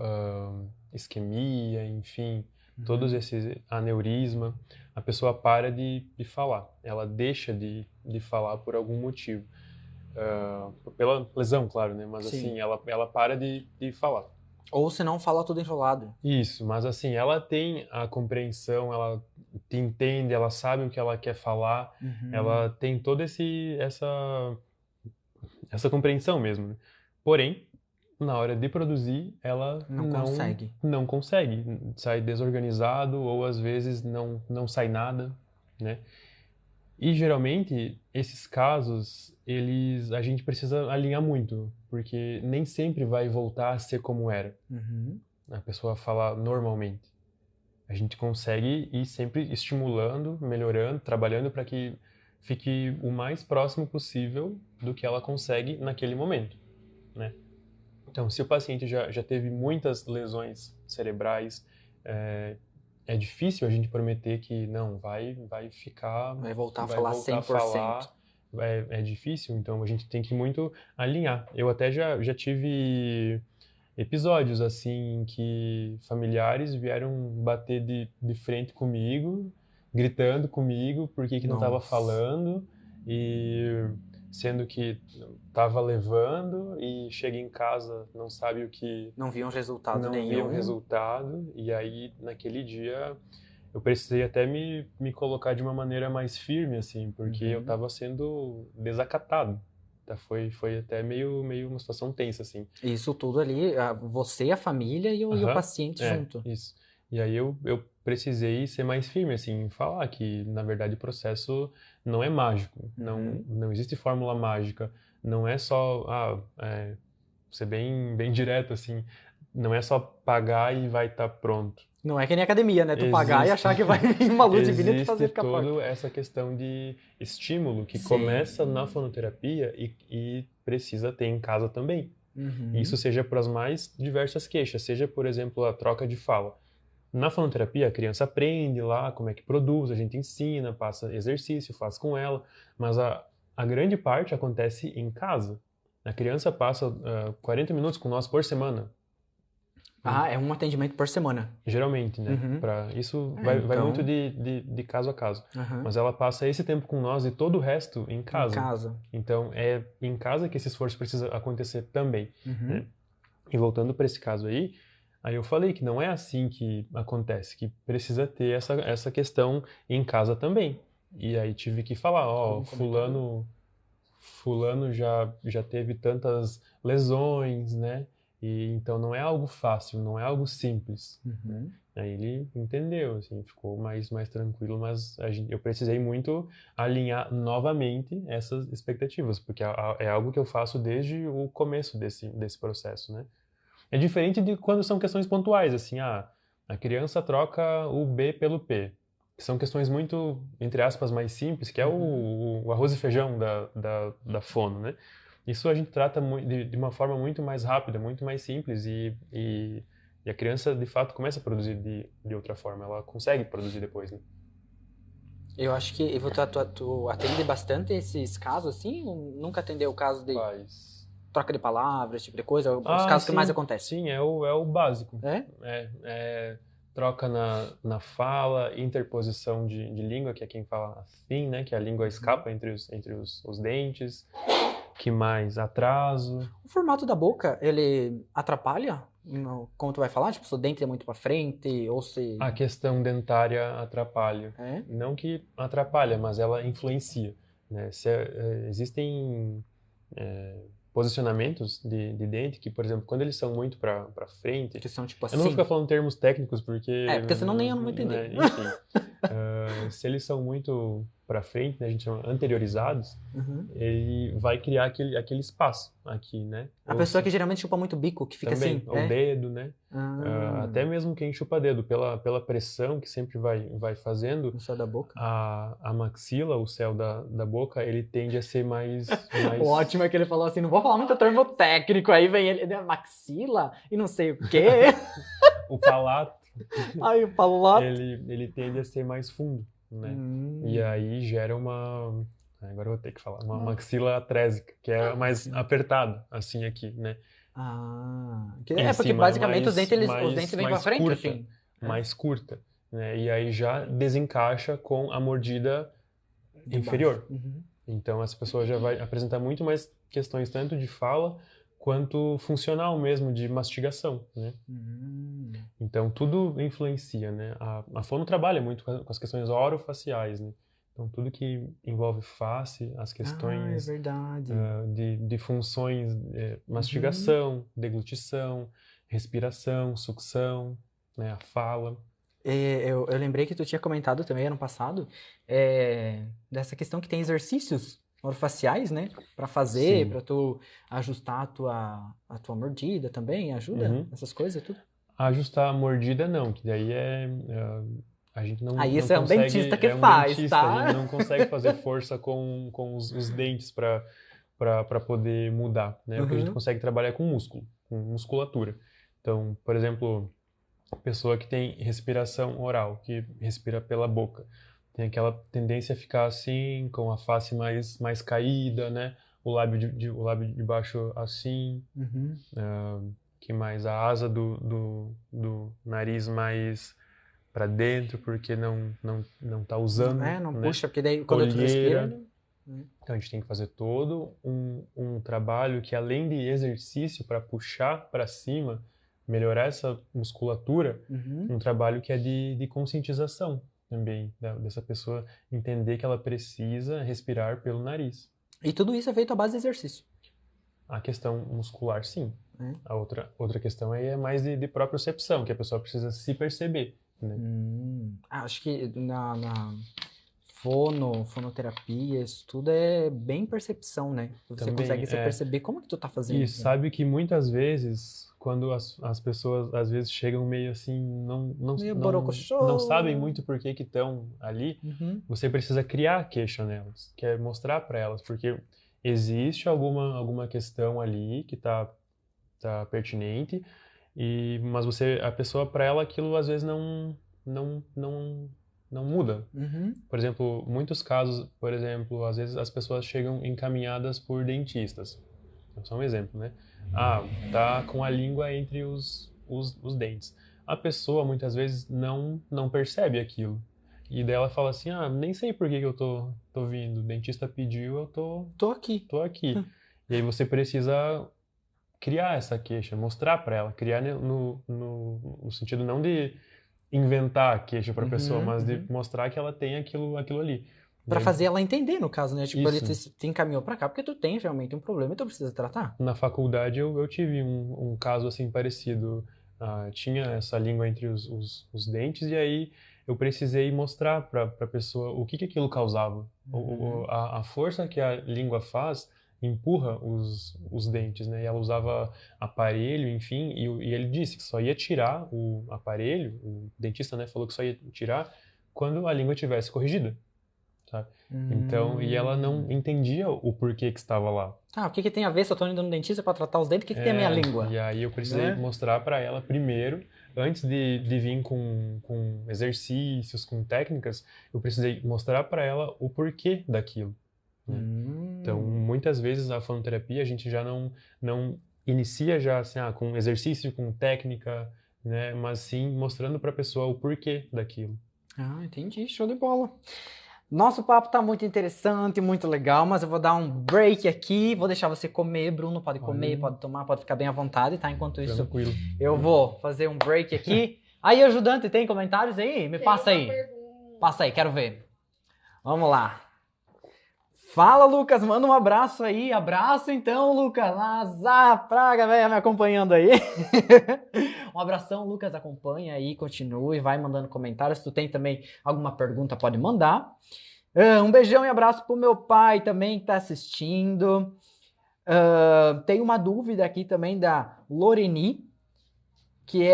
isquemia, enfim, todos esses aneurisma, a pessoa para de falar, ela deixa de falar por algum motivo, pela lesão, claro, né? Mas Sim. assim, ela para de falar. Ou se não, fala tudo enrolado. Isso, mas assim, ela tem a compreensão, ela te entende, ela sabe o que ela quer falar, ela tem toda essa compreensão mesmo, né? Porém, na hora de produzir, ela não consegue. Sai desorganizado ou às vezes não sai nada, né? E geralmente, esses casos, a gente precisa alinhar muito, porque nem sempre vai voltar a ser como era. A pessoa fala normalmente. A gente consegue ir sempre estimulando, melhorando, trabalhando para que fique o mais próximo possível do que ela consegue naquele momento, né? Então, se o paciente já teve muitas lesões cerebrais, é difícil a gente prometer que não, vai ficar... Vai voltar a falar 100%. É difícil, então a gente tem que muito alinhar. Eu até já tive episódios assim em que familiares vieram bater de frente comigo, gritando comigo por que não estava falando, e sendo que estava levando e chega em casa, não sabe o que... Não viam resultado nenhum. Não viam resultado, e aí naquele dia eu precisei até me colocar de uma maneira mais firme, assim, porque eu estava sendo desacatado. Tá? Foi até meio uma situação tensa, assim. Isso tudo ali, você, a família e o paciente junto. Isso. E aí eu precisei ser mais firme, assim, falar que, na verdade, o processo não é mágico. Não existe fórmula mágica. Não é só, ser bem direto, assim, não é só pagar e vai estar pronto. Não é que nem academia, né? Tu pagar e achar que vai vir uma luz divina e te fazer ficar forte. Existe toda essa questão de estímulo que começa na fonoterapia e precisa ter em casa também. Isso seja para as mais diversas queixas, seja, por exemplo, a troca de fala. Na fonoterapia, a criança aprende lá como é que produz, a gente ensina, passa exercício, faz com ela, mas a grande parte acontece em casa. A criança passa 40 minutos com nós por semana. É um atendimento por semana. Geralmente, né? Isso vai muito de caso a caso. Mas ela passa esse tempo com nós e todo o resto em casa. Em casa. Então, é em casa que esse esforço precisa acontecer também. Né? E voltando para esse caso aí eu falei que não é assim que acontece, que precisa ter essa questão em casa também. E aí tive que falar, fulano já teve tantas lesões, né? E então não é algo fácil, não é algo simples. Aí ele entendeu, assim, ficou mais tranquilo, mas eu precisei muito alinhar novamente essas expectativas, porque é algo que eu faço desde o começo desse processo, né? É diferente de quando são questões pontuais, assim, a criança troca o B pelo P, que são questões muito, entre aspas, mais simples, que é o arroz e feijão da fono, né? Isso a gente trata de uma forma muito mais rápida, muito mais simples e a criança, de fato, começa a produzir de outra forma. Ela consegue produzir depois, né? Eu acho que tu atende bastante esses casos, assim? Ou nunca atendeu o caso de troca de palavras, esse tipo de coisa? Os casos que mais acontecem? Sim, é o básico. É? Troca na fala, interposição de língua, que é quem fala assim, né? Que a língua escapa entre os dentes. Que mais? Atraso. O formato da boca, ele atrapalha? Como tu vai falar? Tipo, se o dente é muito pra frente, ou se... A questão dentária atrapalha. Não que atrapalha, mas ela influencia. Né? Existem posicionamentos de dente que, por exemplo, quando eles são muito pra frente... Que são tipo assim... Eu não vou ficar falando termos técnicos, porque... porque senão nem eu não vou entender. Né? Enfim, se eles são muito pra frente, né, a gente chama anteriorizados, ele vai criar aquele espaço aqui, né? A pessoa que geralmente chupa muito bico, que fica também, assim... o dedo, né? Até mesmo quem chupa dedo, pela pressão que sempre vai fazendo... O céu da boca. A maxila, o céu da boca, ele tende a ser mais... O ótimo é que ele falou assim, não vou falar muito termo técnico, aí vem ele, maxila e não sei o quê. O palato. Aí o palato. Ele tende a ser mais fundo, né? E aí gera agora eu vou ter que falar, uma maxila atrésica, que é mais apertada, assim aqui, né? Porque basicamente os dentes vêm pra frente, curta, assim. Mais curta, né? E aí já desencaixa com a mordida inferior. Então essa pessoa já vai apresentar muito mais questões tanto de fala quanto funcional mesmo, de mastigação, né? Então tudo influencia, né? A fono trabalha muito com as questões orofaciais, né? Então tudo que envolve face, as questões de funções, mastigação, deglutição, respiração, sucção, né? A fala. Eu lembrei que tu tinha comentado também ano passado dessa questão que tem exercícios orofaciais, né? Pra fazer, pra tu ajustar a tua mordida também, ajuda? Essas coisas, tudo? Ajustar a mordida não, que daí a gente não isso não é um consegue, dentista que um faz, dentista, tá? A gente não consegue fazer força com os dentes para poder mudar, né? O que a gente consegue trabalhar é com músculo, com musculatura. Então, por exemplo, pessoa que tem respiração oral, que respira pela boca, tem aquela tendência a ficar assim, com a face mais caída, né? O lábio de baixo assim. Que mais? A asa do nariz mais para dentro, porque não tá usando. Não né? puxa, porque daí quando tu respira... Então a gente tem que fazer todo um trabalho que, além de exercício para puxar para cima, melhorar essa musculatura, um trabalho que é de conscientização também, dessa pessoa entender que ela precisa respirar pelo nariz. E tudo isso é feito à base de exercício. A questão muscular, sim. A outra questão aí é mais de propriocepção, que a pessoa precisa se perceber, né? Acho que na fonoterapia, isso tudo é bem percepção, né? Você Também, consegue se perceber como que tu tá fazendo. E sabe que muitas vezes, quando as pessoas às vezes chegam meio assim, não sabem muito por que estão ali, você precisa criar a queixa nelas, que é mostrar para elas, porque existe alguma questão ali que tá pertinente, mas a pessoa, para ela, aquilo às vezes não muda. Por exemplo, muitos casos, às vezes as pessoas chegam encaminhadas por dentistas. Só um exemplo, né? Tá com a língua entre os dentes. A pessoa, muitas vezes, não percebe aquilo. E daí ela fala assim, nem sei por que eu tô vindo. O dentista pediu, eu tô aqui. E aí você precisa criar essa queixa, mostrar para ela, criar no sentido não de inventar a queixa para a pessoa, mas de mostrar que ela tem aquilo ali. Pra fazer ela entender, no caso, né? Tipo, ele te encaminhou pra cá porque tu tem realmente um problema e tu precisa tratar. Na faculdade eu tive um caso assim parecido. Tinha essa língua entre os dentes e aí eu precisei mostrar pra pessoa o que aquilo causava. A força que a língua faz empurra os dentes, né? E ela usava aparelho, enfim, e ele disse que só ia tirar o aparelho, o dentista, né, falou que só ia tirar quando a língua tivesse corrigida, sabe? Então, e ela não entendia o porquê que estava lá. O que tem a ver se eu tô indo no dentista pra tratar os dentes, o que tem a minha língua? E aí eu precisei mostrar pra ela primeiro, antes de vir com exercícios, com técnicas, eu precisei mostrar pra ela o porquê daquilo. Então, muitas vezes a fonoterapia a gente já não inicia já assim, com exercício, com técnica, né? Mas sim mostrando para a pessoa o porquê daquilo. Entendi, show de bola. Nosso papo tá muito interessante, muito legal, mas eu vou dar um break aqui, vou deixar você comer, Bruno, pode comer, pode tomar, pode ficar bem à vontade, tá? Enquanto isso, tranquilo. Eu vou fazer um break aqui. Aí, ajudante, tem comentários aí? Me passa aí. Passa aí, quero ver. Vamos lá. Fala, Lucas, manda um abraço aí. Abraço então, Lucas. Azar, praga, velho, me acompanhando aí. Um abração, Lucas, acompanha aí, continue, vai mandando comentários. Se tu tem também alguma pergunta, pode mandar. Um beijão e abraço pro meu pai também que tá assistindo. Tem uma dúvida aqui também da Loreni, que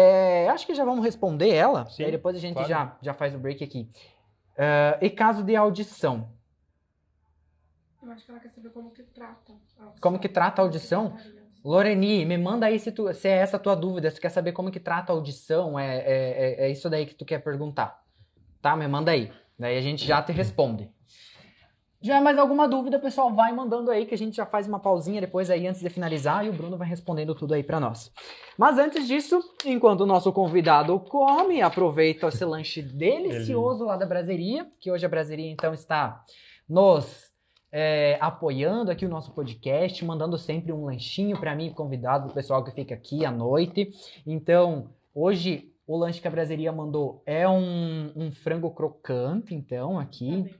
acho que já vamos responder ela. Sim, aí depois a gente claro. já faz o break aqui. E caso de audição? Eu acho que ela quer saber como que trata a audição. Como que trata a audição? Loreni, me manda aí se é essa a tua dúvida, se tu quer saber como que trata a audição, é isso daí que tu quer perguntar, tá? Me manda aí, daí a gente já te responde. Já mais alguma dúvida, pessoal, vai mandando aí que a gente já faz uma pausinha depois aí antes de finalizar e o Bruno vai respondendo tudo aí pra nós. Mas antes disso, enquanto o nosso convidado come, aproveita esse lanche delicioso lá da Braseria, que hoje a Braseria então está nos apoiando aqui o nosso podcast, mandando sempre um lanchinho para mim, convidado, pro pessoal que fica aqui à noite. Então, hoje o lanche que a Braseria mandou é um frango crocante, então, aqui.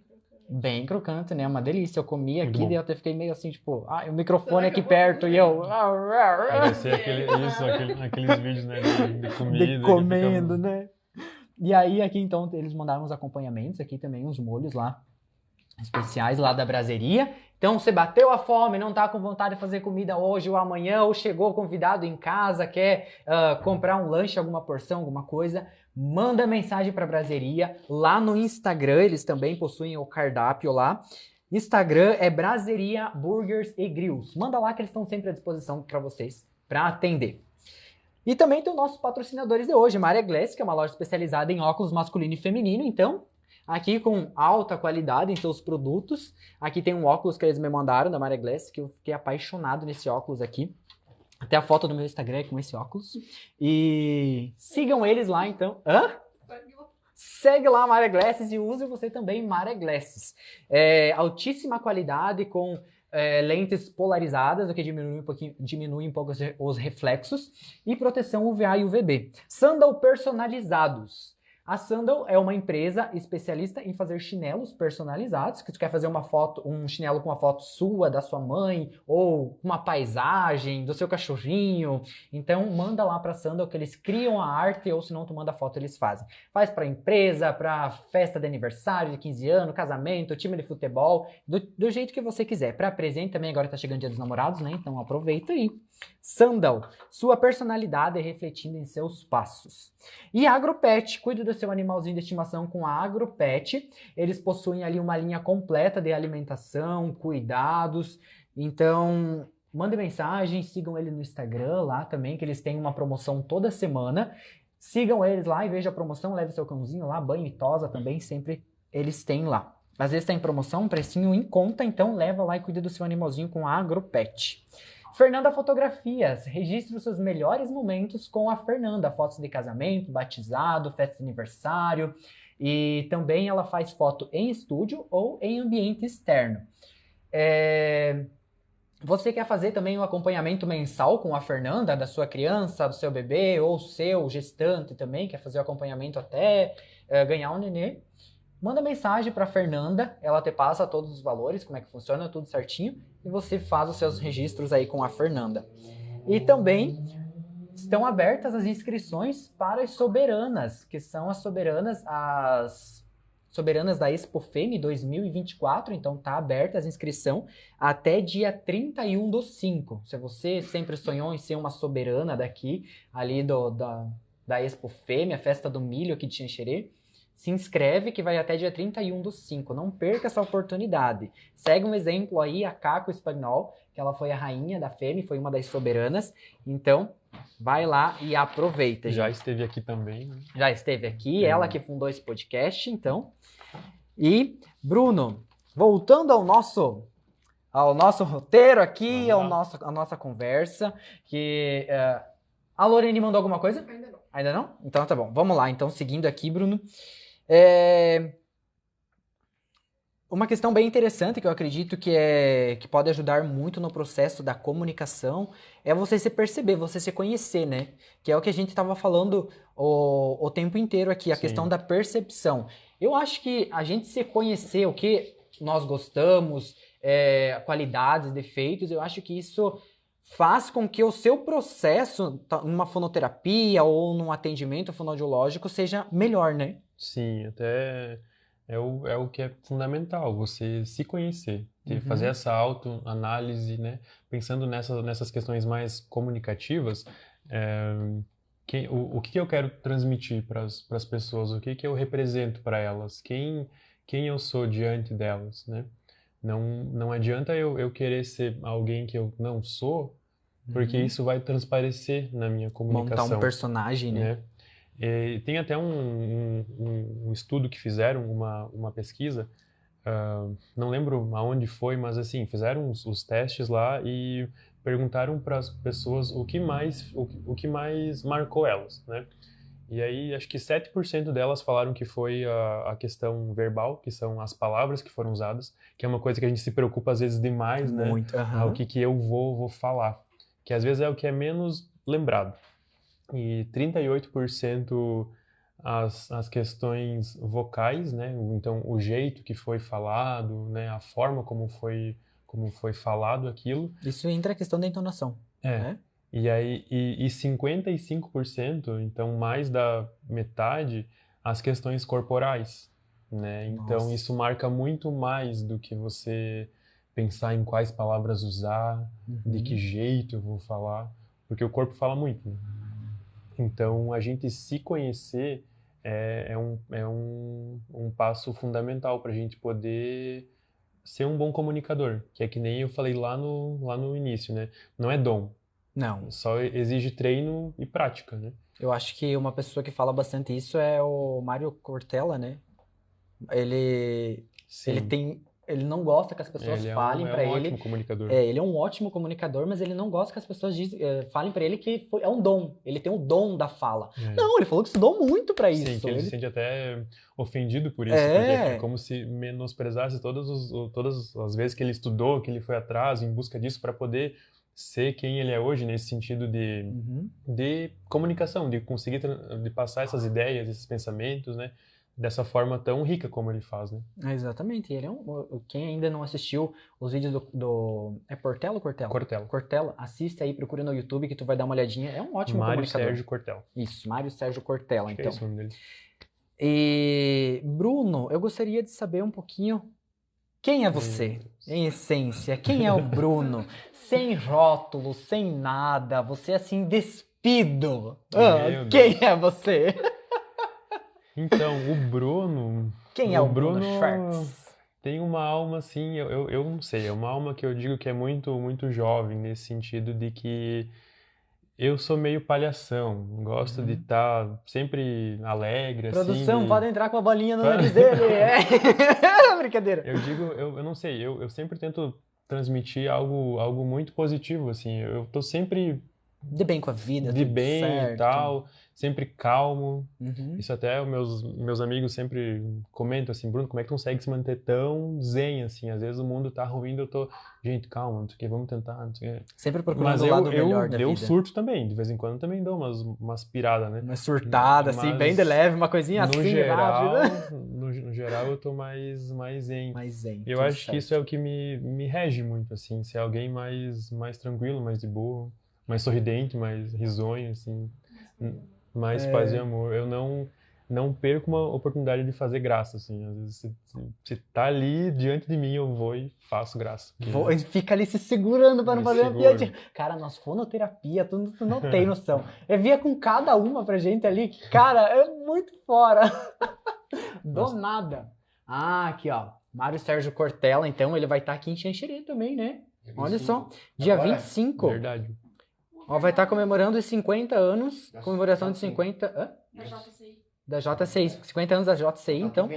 Bem crocante, né? Uma delícia. Eu comi aqui e eu até fiquei meio assim, tipo, o microfone aqui perto e eu... Vai ser aqueles vídeos, né, de comida. De comendo, né? E aí, aqui, então, eles mandaram uns acompanhamentos aqui também, uns molhos lá, especiais lá da Braseria. Então, você bateu a fome, não tá com vontade de fazer comida hoje ou amanhã, ou chegou convidado em casa, quer comprar um lanche, alguma porção, alguma coisa, manda mensagem pra Braseria. Lá no Instagram, eles também possuem o cardápio lá. Instagram é Braseria Burgers e Grills. Manda lá que eles estão sempre à disposição para vocês, para atender. E também tem os nossos patrocinadores de hoje, Maria Glass, que é uma loja especializada em óculos masculino e feminino, então... Aqui com alta qualidade em seus produtos. Aqui tem um óculos que eles me mandaram da Maria Glass, que eu fiquei apaixonado nesse óculos aqui. Até a foto do meu Instagram é com esse óculos. E sigam eles lá, então. Segue lá a Maria Glasses e use você também Maria Glasses. Altíssima qualidade com lentes polarizadas, o que diminui um pouco os reflexos, e proteção UVA e UVB. Sandal personalizados. A Sandal é uma empresa especialista em fazer chinelos personalizados, que tu quer fazer um chinelo com uma foto sua, da sua mãe, ou uma paisagem, do seu cachorrinho. Então, manda lá pra Sandal que eles criam a arte, ou se não, tu manda a foto, eles fazem. Faz pra empresa, pra festa de aniversário, de 15 anos, casamento, time de futebol, do jeito que você quiser. Pra presente também, agora tá chegando o Dia dos Namorados, né? Então aproveita aí. Sandal, sua personalidade refletindo em seus passos. E Agropet, cuide do seu animalzinho de estimação com a Agropet. Eles possuem ali uma linha completa de alimentação, cuidados. Então, mande mensagem, sigam ele no Instagram lá também, que eles têm uma promoção toda semana. Sigam eles lá e veja a promoção, leve seu cãozinho lá, banho e tosa também, sempre eles têm lá. Às vezes tá em promoção, um precinho em conta, então leva lá e cuida do seu animalzinho com a Agropet. Fernanda Fotografias, registre os seus melhores momentos com a Fernanda, fotos de casamento, batizado, festa de aniversário, e também ela faz foto em estúdio ou em ambiente externo. Você quer fazer também um acompanhamento mensal com a Fernanda, da sua criança, do seu bebê, ou seu gestante também, quer fazer o acompanhamento até ganhar um nenê? Manda mensagem para a Fernanda, ela te passa todos os valores, como é que funciona, tudo certinho, e você faz os seus registros aí com a Fernanda. E também estão abertas as inscrições para as soberanas, que são as soberanas da Expo Feme 2024, então tá aberta a inscrição até dia 31/5. Se você sempre sonhou em ser uma soberana daqui, ali da Expo Feme, a festa do milho aqui de Xanxerê, se inscreve que vai até dia 31/5. Não perca essa oportunidade. Segue um exemplo aí, a Caco Espagnol, que ela foi a rainha da Feme, foi uma das soberanas. Então, vai lá e aproveita. Já esteve aqui também, né? Já esteve aqui, ela que fundou esse podcast, então. E, Bruno, voltando ao nosso roteiro aqui, à nossa conversa, que... a Lorene mandou alguma coisa? Ainda não. Ainda não? Então tá bom. Vamos lá. Então, seguindo aqui, Bruno. Uma questão bem interessante que eu acredito que pode ajudar muito no processo da comunicação é você se perceber, você se conhecer, né? Que é o que a gente estava falando o tempo inteiro aqui, a questão da percepção. Eu acho que a gente se conhecer, o que nós gostamos, qualidades, defeitos, eu acho que isso faz com que o seu processo numa fonoterapia ou num atendimento fonoaudiológico seja melhor, né? Sim, até é o que é fundamental, você se conhecer, fazer essa autoanálise, né? Pensando nessas questões mais comunicativas, o que eu quero transmitir para as pessoas, o que eu represento para elas, quem eu sou diante delas, né? Não adianta eu querer ser alguém que eu não sou, porque isso vai transparecer na minha comunicação. Montar um personagem, né? E tem até um estudo que fizeram, uma pesquisa, não lembro aonde foi, mas assim, fizeram os testes lá e perguntaram para as pessoas o que mais marcou elas, né? E aí, acho que 7% delas falaram que foi a questão verbal, que são as palavras que foram usadas, que é uma coisa que a gente se preocupa às vezes demais, né? Muito, O que eu vou falar, que às vezes é o que é menos lembrado. E 38% as questões vocais, né? Então, o jeito que foi falado, né? A forma como foi falado aquilo. Isso entra a questão da entonação. Né? E aí, 55%, então mais da metade, as questões corporais, né? Então isso marca muito mais do que você pensar em quais palavras usar, de que jeito eu vou falar, porque o corpo fala muito, né? Então a gente se conhecer é um passo fundamental para a gente poder ser um bom comunicador, que é que nem eu falei lá no início, né? Não é dom. Não. Só exige treino e prática, né? Eu acho que uma pessoa que fala bastante isso é o Mário Cortella, né? Ele tem Ele não gosta que as pessoas falem pra ele. Ele é um ótimo comunicador. Ele é um ótimo comunicador, mas ele não gosta que as pessoas falem pra ele que é um dom. Ele tem o dom da fala. Não, ele falou que estudou muito pra isso. Sim, que ele se sente até ofendido por isso, porque é como se menosprezasse todas as vezes que ele estudou, que ele foi atrás em busca disso para poder ser quem ele é hoje, nesse sentido de comunicação, de conseguir de passar essas ideias, esses pensamentos, né? Dessa forma tão rica como ele faz, né? Exatamente. Ele quem ainda não assistiu os vídeos do... É Portela ou Cortella? Cortella. Cortella. Assiste aí, procura no YouTube que tu vai dar uma olhadinha. É um ótimo Mário comunicador. Sérgio Cortella. Isso, Mário Sérgio Cortella, Acho então. que é esse o nome dele. E, Bruno, eu gostaria de saber um pouquinho quem é você, em essência. Quem é o Bruno? Sem rótulo, sem nada. Você assim, despido. Quem é você? Então, o Bruno... Quem é o Bruno Schwartz? Tem uma alma, assim, eu não sei, é uma alma que eu digo que é muito, muito jovem, nesse sentido de que eu sou meio palhação, gosto de estar sempre alegre, Produção, assim. pode entrar com a bolinha no nariz dele. Brincadeira. Eu digo, eu não sei, eu sempre tento transmitir algo muito positivo, assim, eu tô sempre... De bem com a vida, de tudo bem certo. E tal, sempre calmo. Uhum. Isso até meus amigos sempre comentam assim, Bruno, como é que tu consegue se manter tão zen, assim? Às vezes o mundo tá ruim, eu tô, gente, calma, não sei o que, vamos tentar, não sei o que. Sempre procurando o lado melhor da vida. Eu surto também, de vez em quando também dou umas piradas, né? Uma surtada, assim, bem de leve, uma coisinha assim, rápida. No geral, eu tô mais zen. Mais zen. Eu acho que isso é o que me rege muito, assim, ser alguém mais tranquilo, mais de boa, mais sorridente, mais risonho, assim, mais paz e amor. Eu não perco uma oportunidade de fazer graça, assim. Às vezes, se tá ali diante de mim, eu vou e faço graça. Fica ali se segurando para não fazer uma piadinha. Cara, nós fonoterapia, tu não tem noção. Eu via com cada uma pra gente ali, que, cara, é muito fora. Do nada. Ah, aqui, ó. Mário Sérgio Cortella, então, ele vai estar aqui em Xanxerê também, né? Olha só, dia 25. Verdade. Ó, vai estar comemorando os 50 anos, comemoração de 50... Da JCI. Da JCI, 50 anos da JCI, então.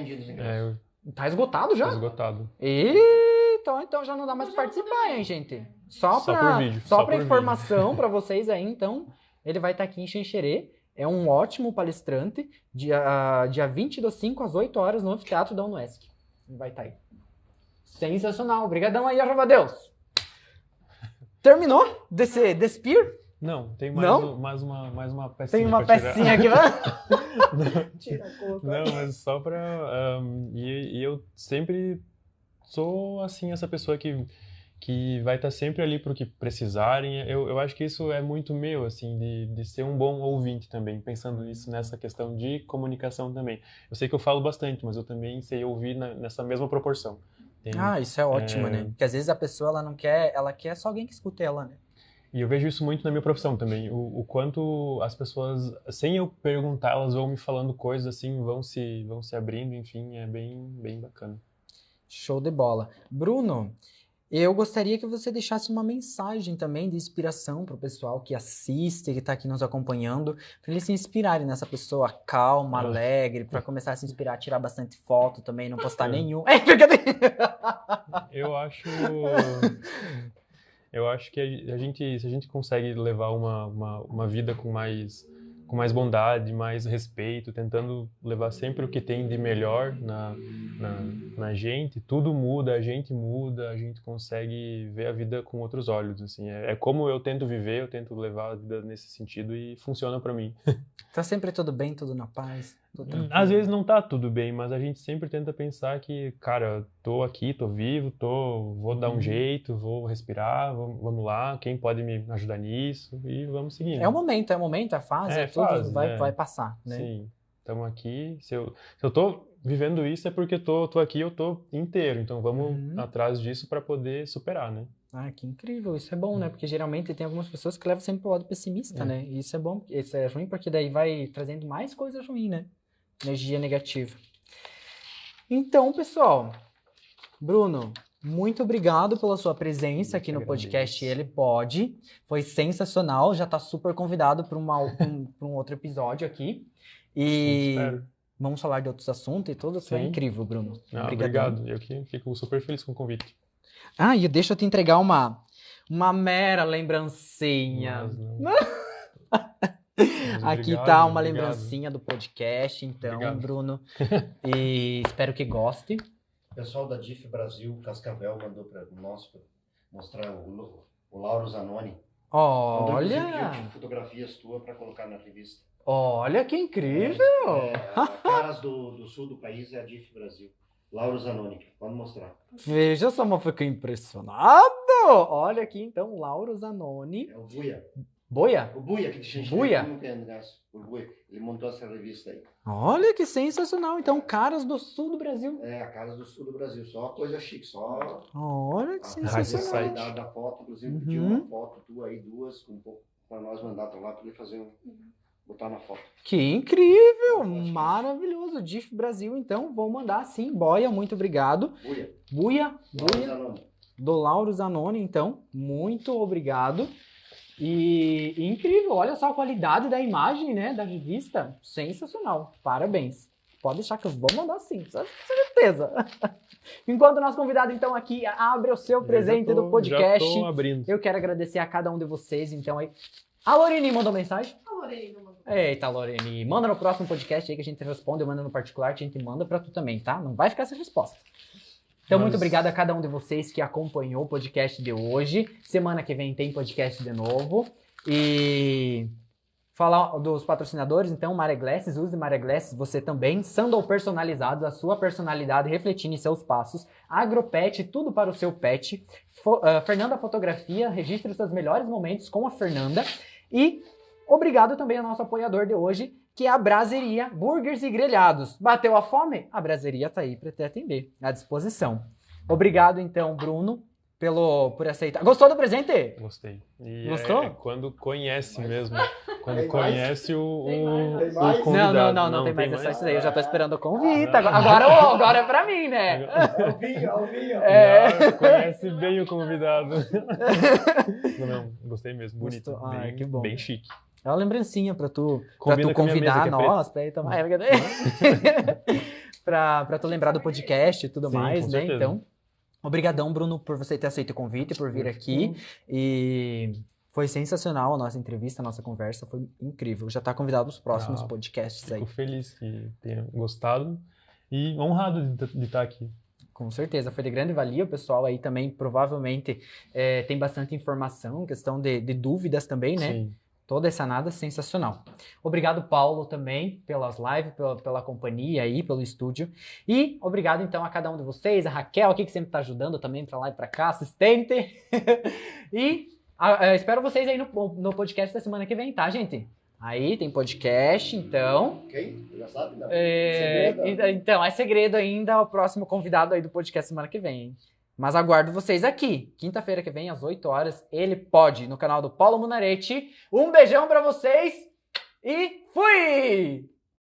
Tá esgotado já? Tá esgotado. Então já não dá mais pra participar, hein, gente? Só pra informação pra vocês aí, então, ele vai estar aqui em Xanxerê. É um ótimo palestrante, dia 20/5 às 8 horas no Anfiteatro da Unuesc. Ele vai estar aí. Sensacional. Obrigadão aí, Arroba-Deus. Terminou desse despir? Não, tem mais uma pecinha. Tem uma pecinha aqui, né? Tira a conta. Não, mas só pra... E eu sempre sou, assim, essa pessoa que vai estar sempre ali pro que precisarem. Eu acho que isso é muito meu, assim, de ser um bom ouvinte também, pensando nisso, nessa questão de comunicação também. Eu sei que eu falo bastante, mas eu também sei ouvir nessa mesma proporção. Isso é ótimo, né? Porque às vezes a pessoa, ela quer só alguém que escute ela, né? E eu vejo isso muito na minha profissão também, o quanto as pessoas, sem eu perguntar, elas vão me falando coisas assim, vão se abrindo, enfim, é bem bacana. Show de bola. Bruno, eu gostaria que você deixasse uma mensagem também de inspiração para o pessoal que assiste, que está aqui nos acompanhando, para eles se inspirarem nessa pessoa calma, alegre, para começar a se inspirar, tirar bastante foto também, não postar nenhum. Eu acho que se a gente consegue levar uma vida com mais bondade, mais respeito, tentando levar sempre o que tem de melhor na gente, tudo muda, a gente consegue ver a vida com outros olhos, assim. É como eu tento viver, eu tento levar a vida nesse sentido e funciona pra mim. Tá sempre tudo bem, tudo na paz? Às vezes não tá tudo bem, mas a gente sempre tenta pensar que, cara, tô aqui, tô vivo, vou dar um jeito, vou respirar, vamos lá, quem pode me ajudar nisso e vamos seguindo. É o momento, a fase, tudo vai passar, né? Sim, estamos aqui, se eu tô vivendo isso é porque tô aqui, eu tô inteiro, então vamos atrás disso para poder superar, né? Ah, que incrível, isso é bom, né? Porque geralmente tem algumas pessoas que levam sempre pro lado pessimista, né? E isso é bom, isso é ruim porque daí vai trazendo mais coisas ruins, né? Energia negativa. Então, pessoal, Bruno, muito obrigado pela sua presença aqui no podcast Ele Pode. Foi sensacional, já tá super convidado para um outro episódio aqui. E Vamos falar de outros assuntos e tudo. Foi incrível, Bruno. Obrigado. Eu que fico super feliz com o convite. E deixa eu te entregar uma mera lembrancinha. Aqui obrigado, tá uma lembrancinha do podcast, então, obrigado. Bruno. E espero que goste. O pessoal da DIF Brasil, Cascavel, mandou para nós mostrar o Lauro Zanoni. Olha! Fotografias tuas para colocar na revista. Olha que incrível! A Caras do sul do país é a DIF Brasil. Lauro Zanoni, pode mostrar. Veja só, eu fiquei impressionado! Olha aqui, então, Lauro Zanoni. É o Buia. Boia? O Buia que te chama. Buia? O Buia. Ele montou essa revista aí. Olha que sensacional! Então, Caras do Sul do Brasil. A Caras do Sul do Brasil. Só coisa chique, só... Olha que sensacional! Da foto, inclusive, pediu uma foto tua aí, duas, para nós mandar para lá, para ele fazer botar na foto. Que incrível! Maravilhoso! DIF Brasil, então, vou mandar sim. Boia, muito obrigado. Buia. Do Lauro Zanoni, então, muito obrigado. E incrível, olha só a qualidade da imagem, né, da revista, sensacional, parabéns. Pode deixar que eu vou mandar sim, certeza. Enquanto o nosso convidado, então, aqui abre o seu presente do podcast, já tô abrindo. Eu quero agradecer a cada um de vocês, então, aí. A Lorene mandou mensagem? A Lorene mandou. Eita, Lorene, manda no próximo podcast aí que a gente responde, eu mando no particular, a gente manda pra tu também, tá? Não vai ficar sem resposta. Então, muito obrigado a cada um de vocês que acompanhou o podcast de hoje. Semana que vem tem podcast de novo. E falar dos patrocinadores, então, Mare Glasses, use Mare Glasses, você também. Sandal personalizados, a sua personalidade refletindo em seus passos. Agropet, tudo para o seu pet. Fernanda Fotografia, registre os seus melhores momentos com a Fernanda. E obrigado também ao nosso apoiador de hoje, que é a Braseria Burgers e Grelhados. Bateu a fome? A Braseria tá aí para te atender, à disposição. Obrigado, então, Bruno, por aceitar. Gostou do presente? Gostei. E Gostou? Quando conhece mesmo. Quando conhece o convidado. Não tem mais. É só isso daí. Eu já tô esperando o convite. Agora é pra mim, né? Ao vinho. Conhece bem o convidado. Não, gostei mesmo. Bonito. Que bom. Bem chique. É uma lembrancinha pra tu Combina convidar nós pra ir tomar. pra tu lembrar do podcast e tudo mais, né? Certeza. Então, obrigadão, Bruno, por você ter aceito o convite, por vir aqui. E foi sensacional a nossa entrevista, a nossa conversa. Foi incrível. Já tá convidado nos próximos podcasts aí. Fico feliz que tenha gostado e honrado de estar aqui. Com certeza, foi de grande valia. O pessoal aí também provavelmente tem bastante informação, questão de dúvidas também, né? Sim. Toda essa nada sensacional. Obrigado, Paulo, também, pelas lives, pela companhia aí, pelo estúdio. E obrigado, então, a cada um de vocês, a Raquel aqui, que sempre tá ajudando também pra lá e pra cá, assistente. E espero vocês aí no podcast da semana que vem, tá, gente? Aí tem podcast, então... Quem? Já sabe? Não. Então, é segredo ainda, o próximo convidado aí do podcast semana que vem, hein? Mas aguardo vocês aqui. Quinta-feira que vem, às 8 horas, Ele Pode, no canal do Paulo Munarete. Um beijão pra vocês e fui!